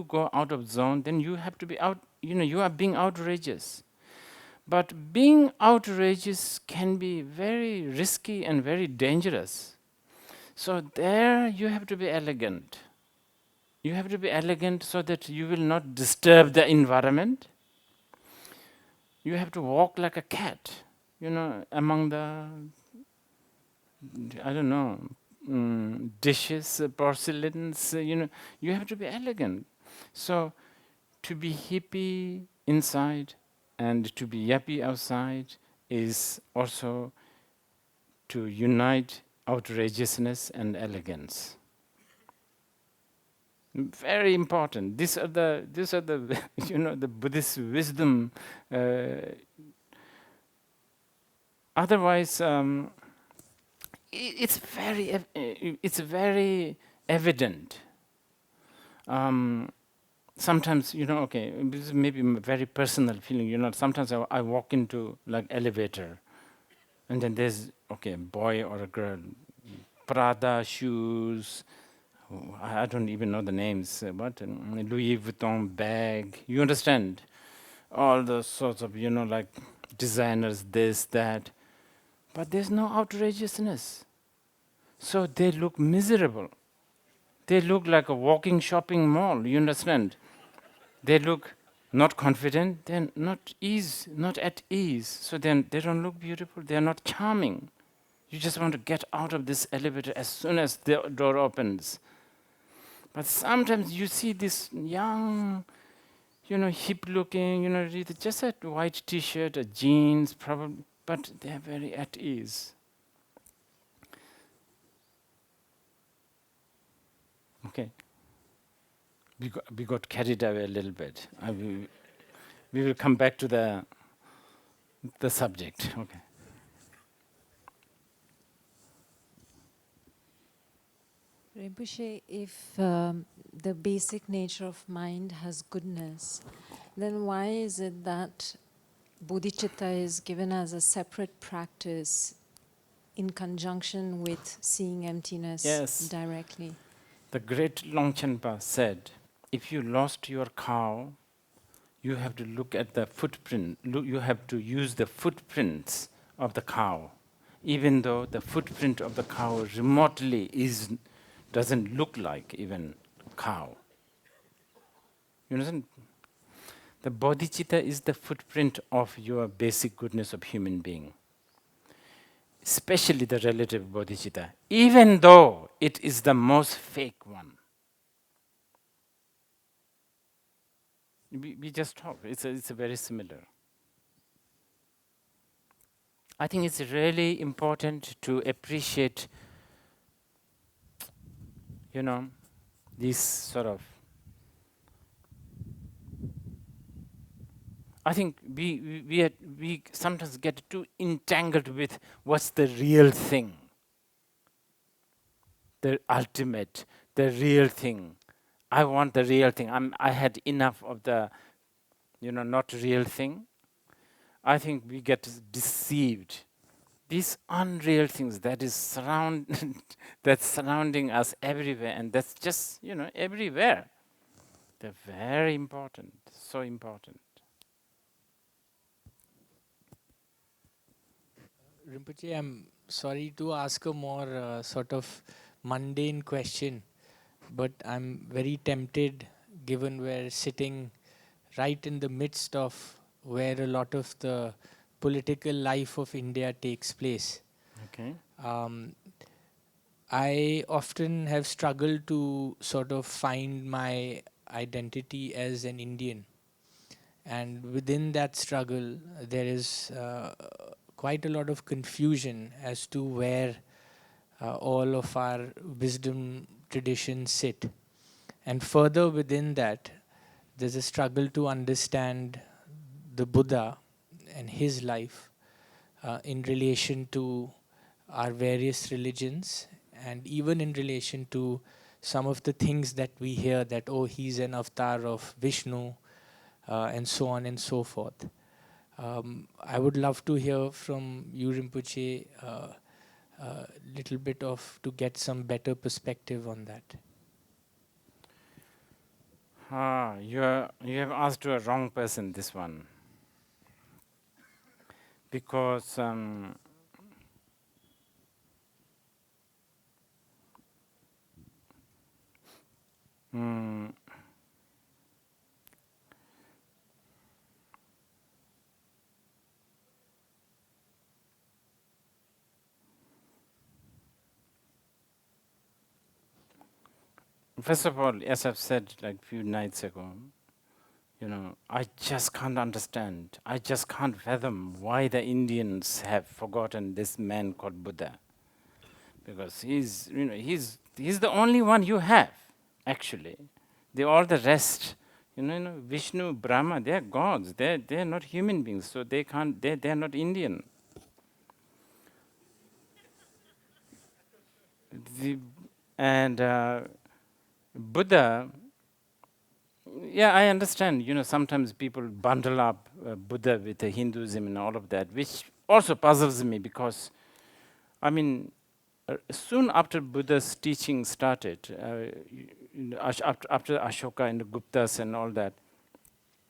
go out of zone, then you have to be out. You are being outrageous. But being outrageous can be very risky and very dangerous. So there you have to be elegant. You have to be elegant so that you will not disturb the environment. You have to walk like a cat, among the, I don't know, dishes, porcelains, you have to be elegant. So to be hippie inside and to be yuppie outside is also to unite outrageousness and elegance. Very important. These are the the Buddhist wisdom. Otherwise, it's very evident. Sometimes, okay, this is maybe a very personal feeling. Sometimes I walk into like elevator, and then there's a boy or a girl, Prada shoes. I don't even know the names. Louis Vuitton bag. You understand? All those sorts of like designers, this, that. But there's no outrageousness. So they look miserable. They look like a walking shopping mall, you understand? They look not confident, they're not at ease. So then they don't look beautiful, they're not charming. You just want to get out of this elevator as soon as the door opens. But sometimes you see this young, hip looking, with just a white t-shirt, a jeans, probably, but they're very at ease. Okay. We got carried away a little bit. We will come back to the subject. Okay. Rinpoche, if the basic nature of mind has goodness, then why is it that bodhicitta is given as a separate practice in conjunction with seeing emptiness directly? The great Longchenpa said, if you lost your cow, you have to look at the footprint. You have to use the footprints of the cow, even though the footprint of the cow remotely doesn't look like even cow. You understand? The bodhicitta is the footprint of your basic goodness of human being, especially the relative bodhicitta, even though it is the most fake one. We just talk. It's a very similar. I think it's really important to appreciate, these sort of. I think we sometimes get too entangled with what's the real thing, the ultimate, the real thing. I want the real thing. I had enough of the, not real thing. I think we get deceived. These unreal things that is that's surrounding us everywhere, and that's just everywhere. They're very important, so important. Rinpoche, I'm sorry to ask a more sort of mundane question, but I'm very tempted, given we're sitting right in the midst of where a lot of the political life of India takes place. Okay. I often have struggled to sort of find my identity as an Indian. And within that struggle, there is quite a lot of confusion as to where all of our wisdom traditions sit. And further within that, there's a struggle to understand the Buddha and his life in relation to our various religions, and even in relation to some of the things that we hear that, oh, he's an avatar of Vishnu, and so on and so forth. I would love to hear from you, Rinpoche, a little bit of, to get some better perspective on that. You have asked to a wrong person this one, because first of all, as I've said like a few nights ago, I just can't understand. I just can't fathom why the Indians have forgotten this man called Buddha, because he's the only one you have, actually. All the rest, Vishnu, Brahma, they are gods. They're not human beings, so they can't. They're not Indian. And Buddha. Yeah, I understand. Sometimes people bundle up Buddha with Hinduism and all of that, which also puzzles me, because, soon after Buddha's teaching started, after Ashoka and the Guptas and all that,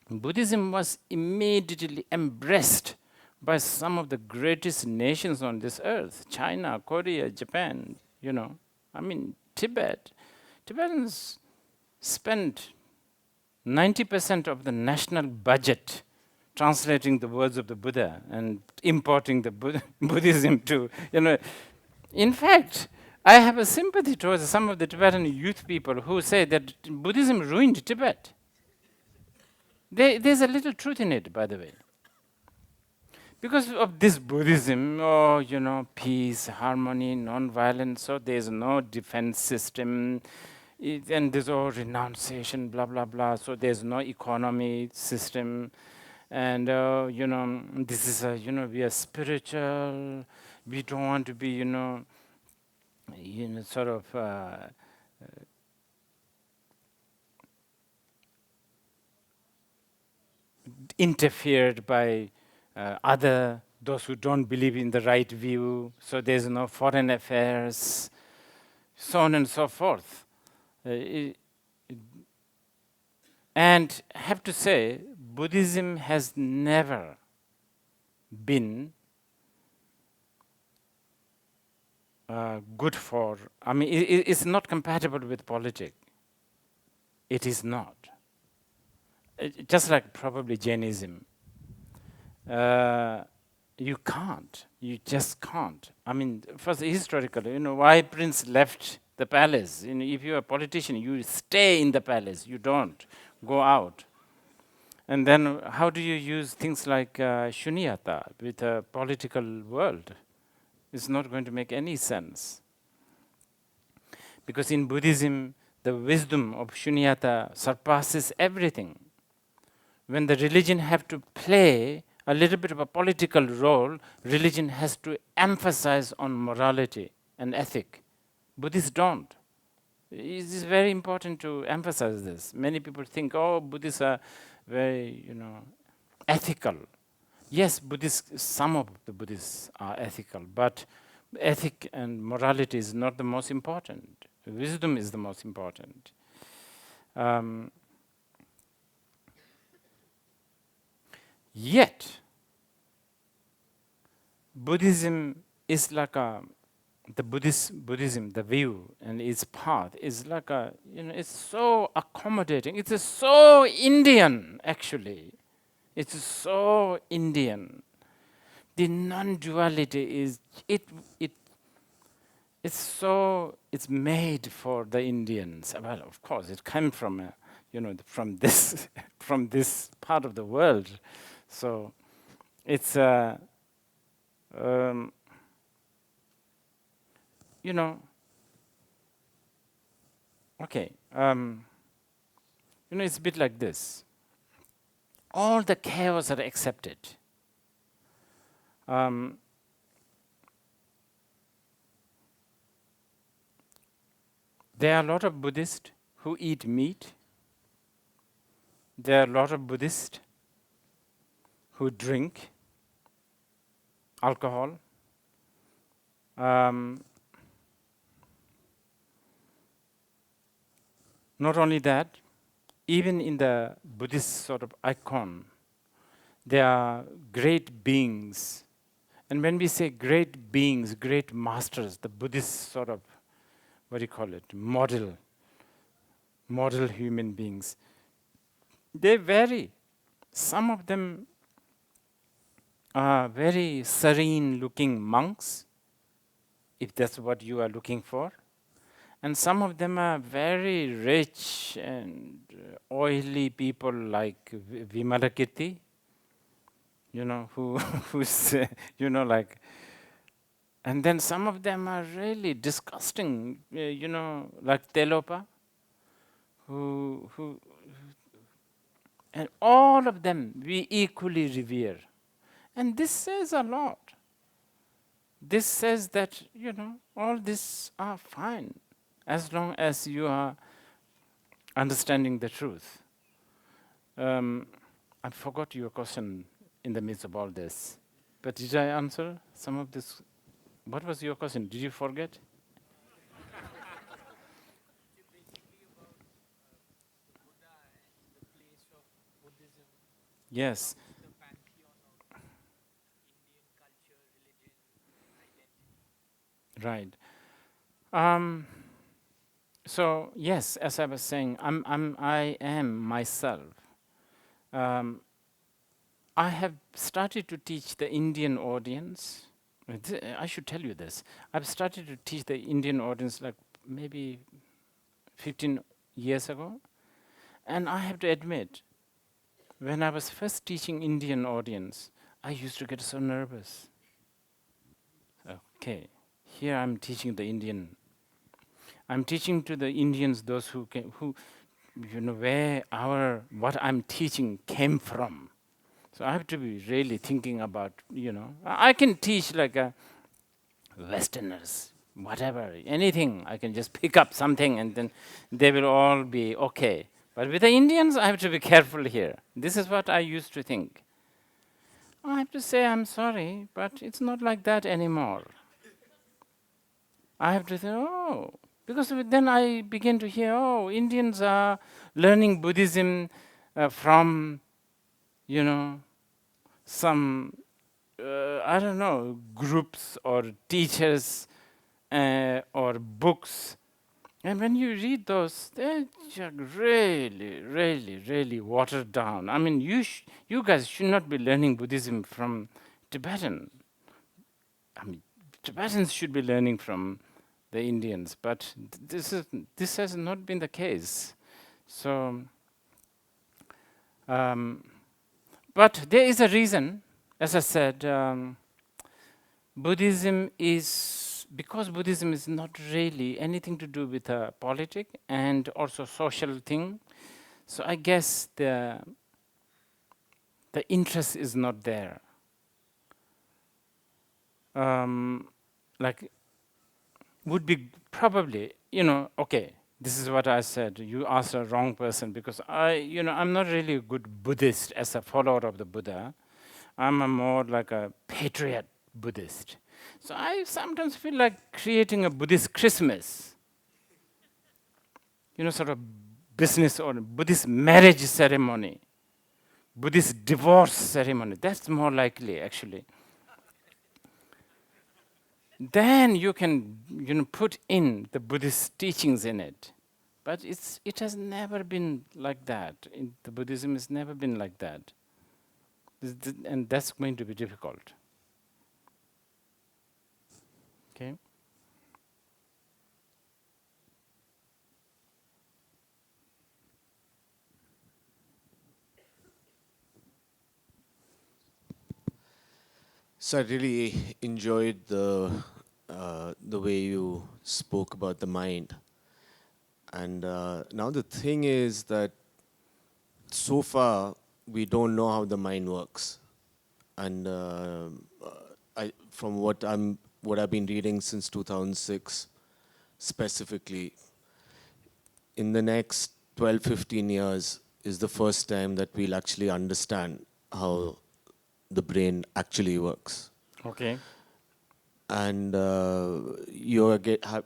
Buddhism was immediately embraced by some of the greatest nations on this earth: China, Korea, Japan. Tibet. Tibetans spent 90% of the national budget translating the words of the Buddha and importing the Buddhism to, In fact, I have a sympathy towards some of the Tibetan youth people who say that Buddhism ruined Tibet. There's a little truth in it, by the way. Because of this Buddhism, peace, harmony, non-violence, so there's no defense system, and there's all renunciation, blah, blah, blah, so there's no economy system, and, this is we are spiritual, we don't want to be, sort of, interfered by those who don't believe in the right view, so there's no foreign affairs, so on and so forth. And I have to say, Buddhism has never been good for, it's not compatible with politics. It is not. Just like probably Jainism. You just can't. First, historically, why Prince left the palace? If you're a politician, you stay in the palace, you don't go out. And then how do you use things like shunyata with a political world? It's not going to make any sense. Because in Buddhism, the wisdom of shunyata surpasses everything. When the religion have to play a little bit of a political role, religion has to emphasize on morality and ethic. Buddhists don't. It is very important to emphasize this. Many people think, oh, Buddhists are very, ethical. Yes, some of the Buddhists are ethical, but ethic and morality is not the most important. Wisdom is the most important. Yet, Buddhism is like Buddhism, the view and its path is like it's so accommodating. It's so Indian, actually. It's so Indian. The non-duality is it's made for the Indians. Well, of course, it came from from this from this part of the world. So it's okay. It's a bit like this. All the chaos are accepted. There are a lot of Buddhists who eat meat. There are a lot of Buddhists who drink alcohol. Not only that, even in the Buddhist sort of icon, there are great beings. And when we say great beings, great masters, the Buddhist sort of, model human beings, they vary. Some of them are very serene looking monks, if that's what you are looking for. And some of them are very rich and oily people like Vimalakirti, who's, and then some of them are really disgusting, like Telopa, and all of them we equally revere. And this says a lot. This says that, all this are fine, as long as you are understanding the truth. I forgot your question in the midst of all this. But did I answer some of this? What was your question? Did you forget? Yes. Right. So yes, as I was saying, I am myself. I have started to teach the Indian audience. I should tell you this. I've started to teach the Indian audience like maybe 15 years ago. And I have to admit, when I was first teaching Indian audience, I used to get so nervous. Okay, here I'm teaching the Indian. I'm teaching to the Indians those who where what I'm teaching came from. So I have to be really thinking about, I can teach like Westerners, whatever, anything. I can just pick up something and then they will all be okay. But with the Indians, I have to be careful here. This is what I used to think. I have to say, I'm sorry, but it's not like that anymore. I have to say, because then I begin to hear, Indians are learning Buddhism from, some, I don't know, groups or teachers or books. And when you read those, they're just really, really, really watered down. I mean, you guys should not be learning Buddhism from Tibetan. I mean, Tibetans should be learning from the Indians, but this has not been the case. So But there is a reason, as I said, Buddhism is, because Buddhism is not really anything to do with a politic and also social thing, so I guess the interest is not there. Like, would be probably, okay, this is what I said, you asked a wrong person, because I'm not really a good Buddhist as a follower of the Buddha. I'm a more like a patriot Buddhist. So I sometimes feel like creating a Buddhist Christmas, sort of business or Buddhist marriage ceremony, Buddhist divorce ceremony. That's more likely, actually. Then you can, put in the Buddhist teachings in it. But it has never been like that. The Buddhism has never been like that. And that's going to be difficult. Okay? So I really enjoyed the way you spoke about the mind. And now the thing is that so far we don't know how the mind works. And from what I've been reading since 2006, specifically, in the next 12, 15 years is the first time that we'll actually understand how the brain actually works. Okay. And you're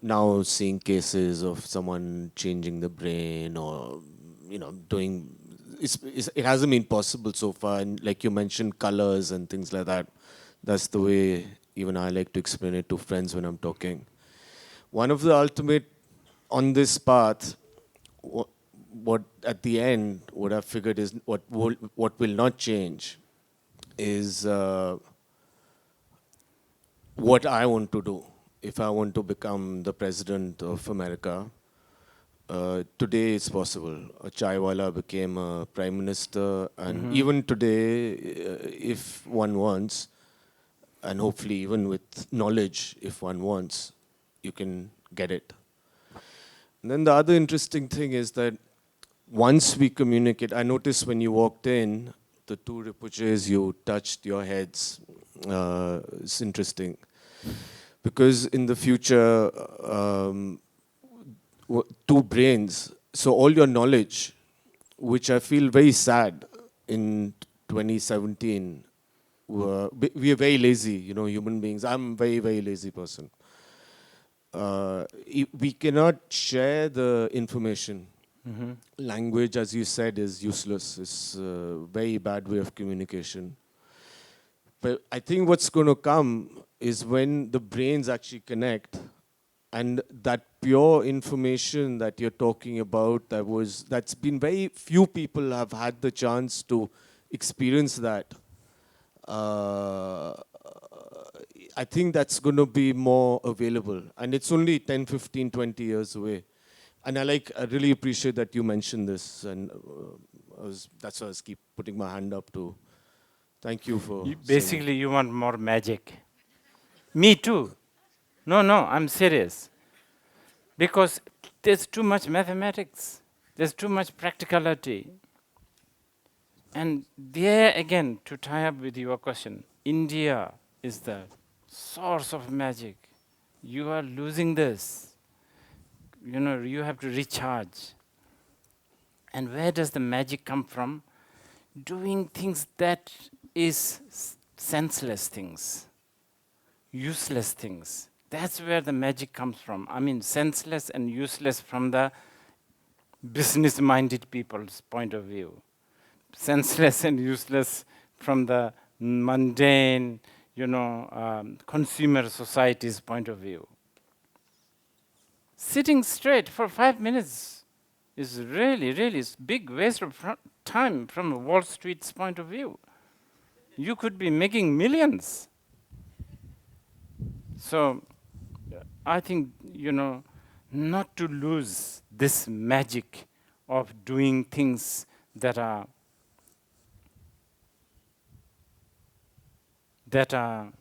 now seeing cases of someone changing the brain or, doing, it hasn't been possible so far. And like you mentioned, colors and things like that. That's the way even I like to explain it to friends when I'm talking. One of the ultimate on this path, what at the end, what I figured is what will not change is what I want to do. If I want to become the president of America, today it's possible. A chaiwala became a prime minister, and even today, if one wants, and hopefully even with knowledge, if one wants, you can get it. And then the other interesting thing is that once we communicate, I noticed when you walked in, the two Rinpoches, you touched your heads. It's interesting. Because in the future, two brains, so all your knowledge, which I feel very sad in 2017, we are very lazy, human beings. I'm a very, very lazy person. We cannot share the information. Language, as you said, is useless. It's a very bad way of communication. But I think what's going to come is when the brains actually connect, and that pure information that you're talking about, that's been very few people have had the chance to experience that. I think that's going to be more available. And it's only 10, 15, 20 years away. And I really appreciate that you mentioned this. And that's why I keep putting my hand up to. Thank you for basically, you want more magic. Me too. No, I'm serious. Because there's too much mathematics. There's too much practicality. And there again, to tie up with your question, India is the source of magic. You are losing this. You have to recharge. And where does the magic come from? Doing things that is senseless things, useless things. That's where the magic comes from. I mean, senseless and useless from the business-minded people's point of view. Senseless and useless from the mundane, consumer society's point of view. Sitting straight for 5 minutes is really big waste of time from Wall Street's point of view. You could be making millions. So I think, not to lose this magic of doing things that are that are,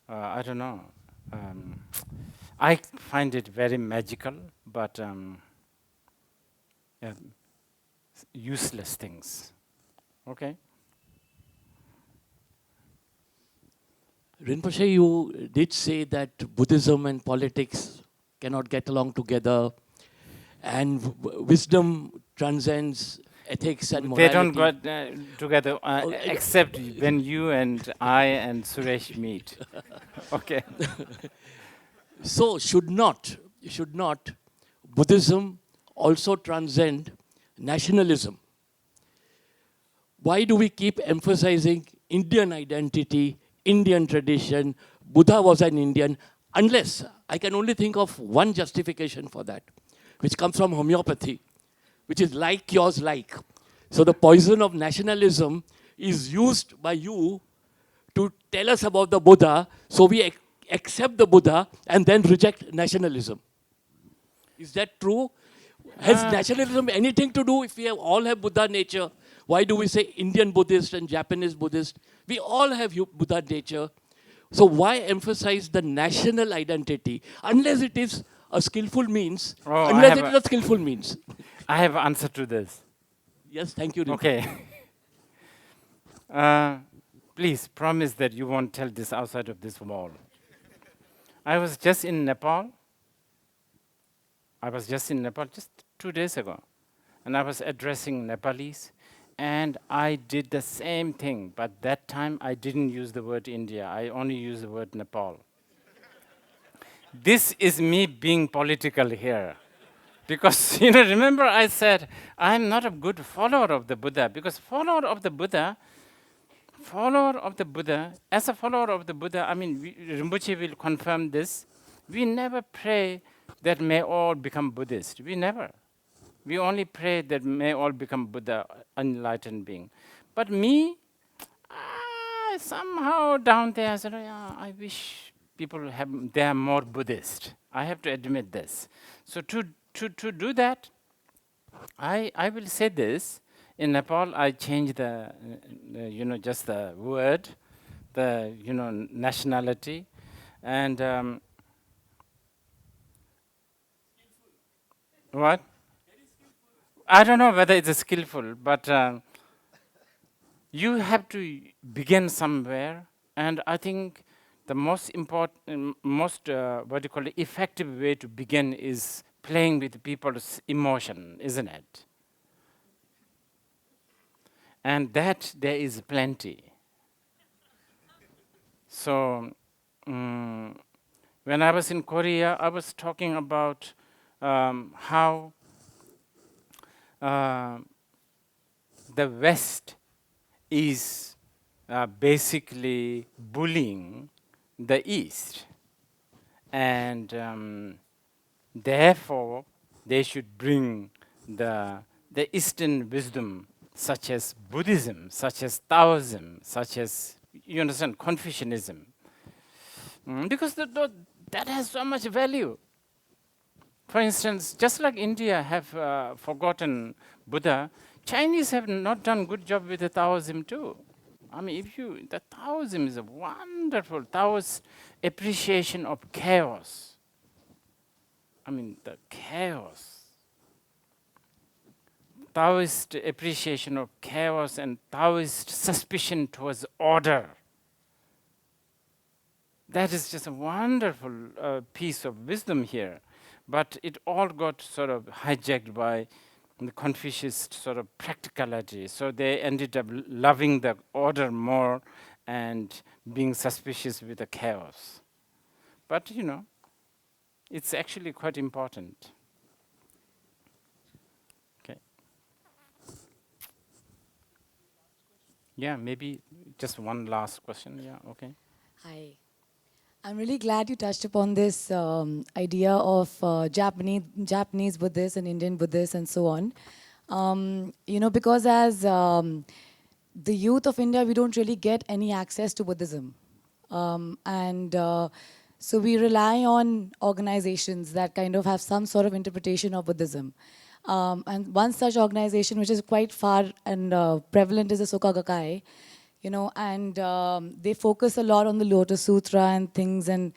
I don't know, I find it very magical, but useless things. Okay? Rinpoche, you did say that Buddhism and politics cannot get along together, and wisdom transcends ethics and morality. They don't go together except when you and I and Suresh meet. Okay. So should not Buddhism also transcend nationalism? Why do we keep emphasizing Indian identity, Indian tradition, Buddha was an Indian, unless I can only think of one justification for that, which comes from homeopathy, which is like yours like. So the poison of nationalism is used by you to tell us about the Buddha, so we accept the Buddha and then reject nationalism. Is that true? Has nationalism anything to do if we all have Buddha nature? Why do we say Indian Buddhist and Japanese Buddhist? We all have Buddha nature. So why emphasize the national identity unless it is a skillful means? Unless it is a skillful means. I have answer to this. Yes, thank you. Okay. Please promise that you won't tell this outside of this wall. I was just in Nepal. just 2 days ago. And I was addressing Nepalese. And I did the same thing. But that time, I didn't use the word India. I only used the word Nepal. This is me being political here. Because, remember I said, I'm not a good follower of the Buddha. Because follower of the Buddha, as a follower of the Buddha, Rinpoche will confirm this. We never pray that may all become Buddhist. We never. We only pray that may all become Buddha, enlightened being. But me, somehow down there, I said, I wish people they are more Buddhist. I have to admit this. So to do that, I will say this. In Nepal, I changed the, just the word, the, nationality. And what? I don't know whether it's skillful, but you have to begin somewhere. And I think the most important, effective way to begin is playing with people's emotion, isn't it? And that there is plenty. So when I was in Korea, I was talking about how the West is basically bullying the East. And therefore, they should bring the Eastern wisdom, such as Buddhism, such as Taoism, such as, Confucianism. Because that has so much value. For instance, just like India have forgotten Buddha, Chinese have not done good job with the Taoism too. The Taoism is a wonderful Taoist appreciation of chaos. The chaos. Taoist appreciation of chaos and Taoist suspicion towards order. That is just a wonderful piece of wisdom here. But it all got sort of hijacked by the Confucius sort of practicality. So they ended up loving the order more and being suspicious with the chaos. But, it's actually quite important. Okay. Yeah, maybe just one last question. Yeah, okay. Hi. I'm really glad you touched upon this idea of Japanese Buddhists and Indian Buddhists and so on. Because as the youth of India, we don't really get any access to Buddhism. So we rely on organizations that kind of have some sort of interpretation of Buddhism. And one such organization, which is quite far and prevalent, is the Soka Gakkai. and they focus a lot on the Lotus Sutra and things, and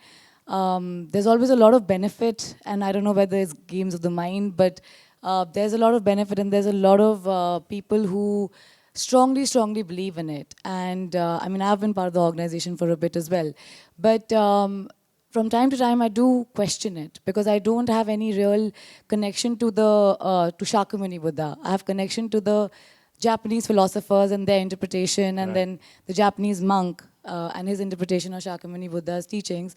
there's always a lot of benefit, and I don't know whether it's games of the mind, but there's a lot of benefit, and there's a lot of people who strongly believe in it. And I mean, I've been part of the organization for a bit as well, but from time to time I do question it, because I don't have any real connection to the to Shakyamuni Buddha. I have connection to the Japanese philosophers and their interpretation, and then the Japanese monk and his interpretation of Shakyamuni Buddha's teachings.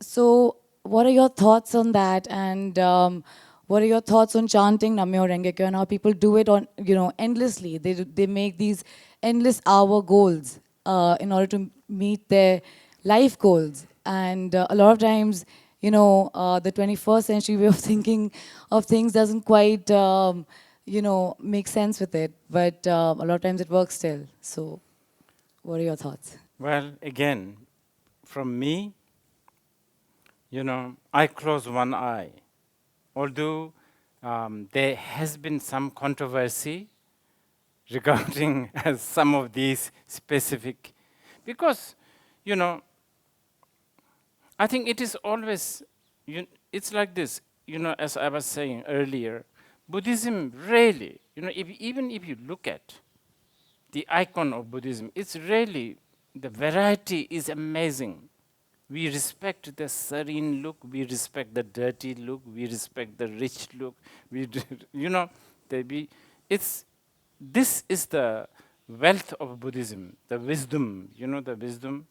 So what are your thoughts on that? And what are your thoughts on chanting Namyo Rengekyo and how people do it on, endlessly? They make these endless hour goals in order to meet their life goals. And a lot of times, the 21st century way of thinking of things doesn't quite, make sense with it. But a lot of times it works still. So what are your thoughts? Well, again, from me, I close one eye. Although there has been some controversy regarding some of these specific, because, I think it is always, it's like this, as I was saying earlier, Buddhism really, even if you look at the icon of Buddhism, it's really, the variety is amazing. We respect the serene look, we respect the dirty look, we respect the rich look, this is the wealth of Buddhism, the wisdom, the wisdom.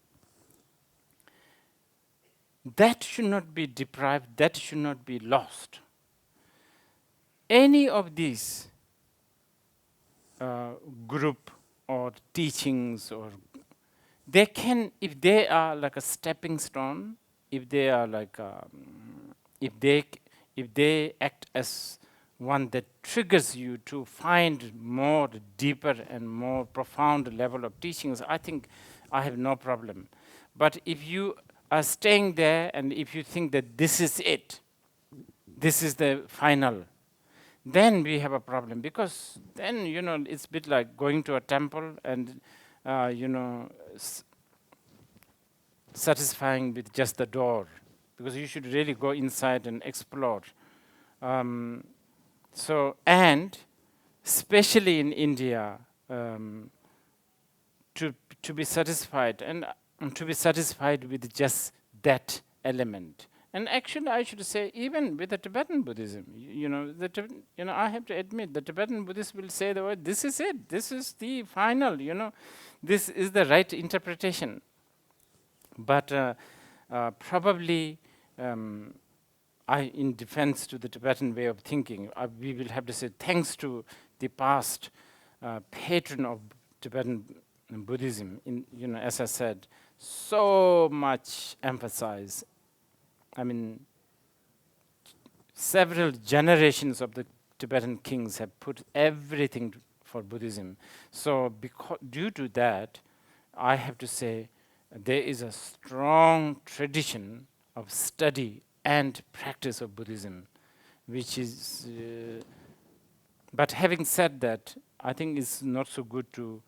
That should not be deprived, that should not be lost. Any of these group or teachings, or they can, if they are like a stepping stone, if they are like, if they act as one that triggers you to find more deeper and more profound level of teachings, I think I have no problem. But if you are staying there and if you think that this is it, this is the final, then we have a problem, because then, it's a bit like going to a temple and, satisfying with just the door, because you should really go inside and explore. So, and especially in India, to be satisfied, and to be satisfied with just that element. And actually, I should say, even with the Tibetan Buddhism, I have to admit, the Tibetan Buddhists will say the word, this is it, this is the final, this is the right interpretation. But probably, in defense to the Tibetan way of thinking, we will have to say thanks to the past patron of Tibetan Buddhism, as I said, so much emphasis. I mean, several generations of the Tibetan kings have put everything for Buddhism. So due to that, I have to say there is a strong tradition of study and practice of Buddhism, which is, but having said that, I think it's not so good to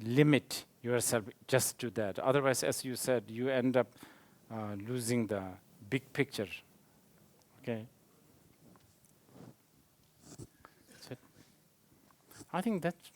limit yourself just to that. Otherwise, as you said, you end up losing the big picture. Okay. That's it. I think that's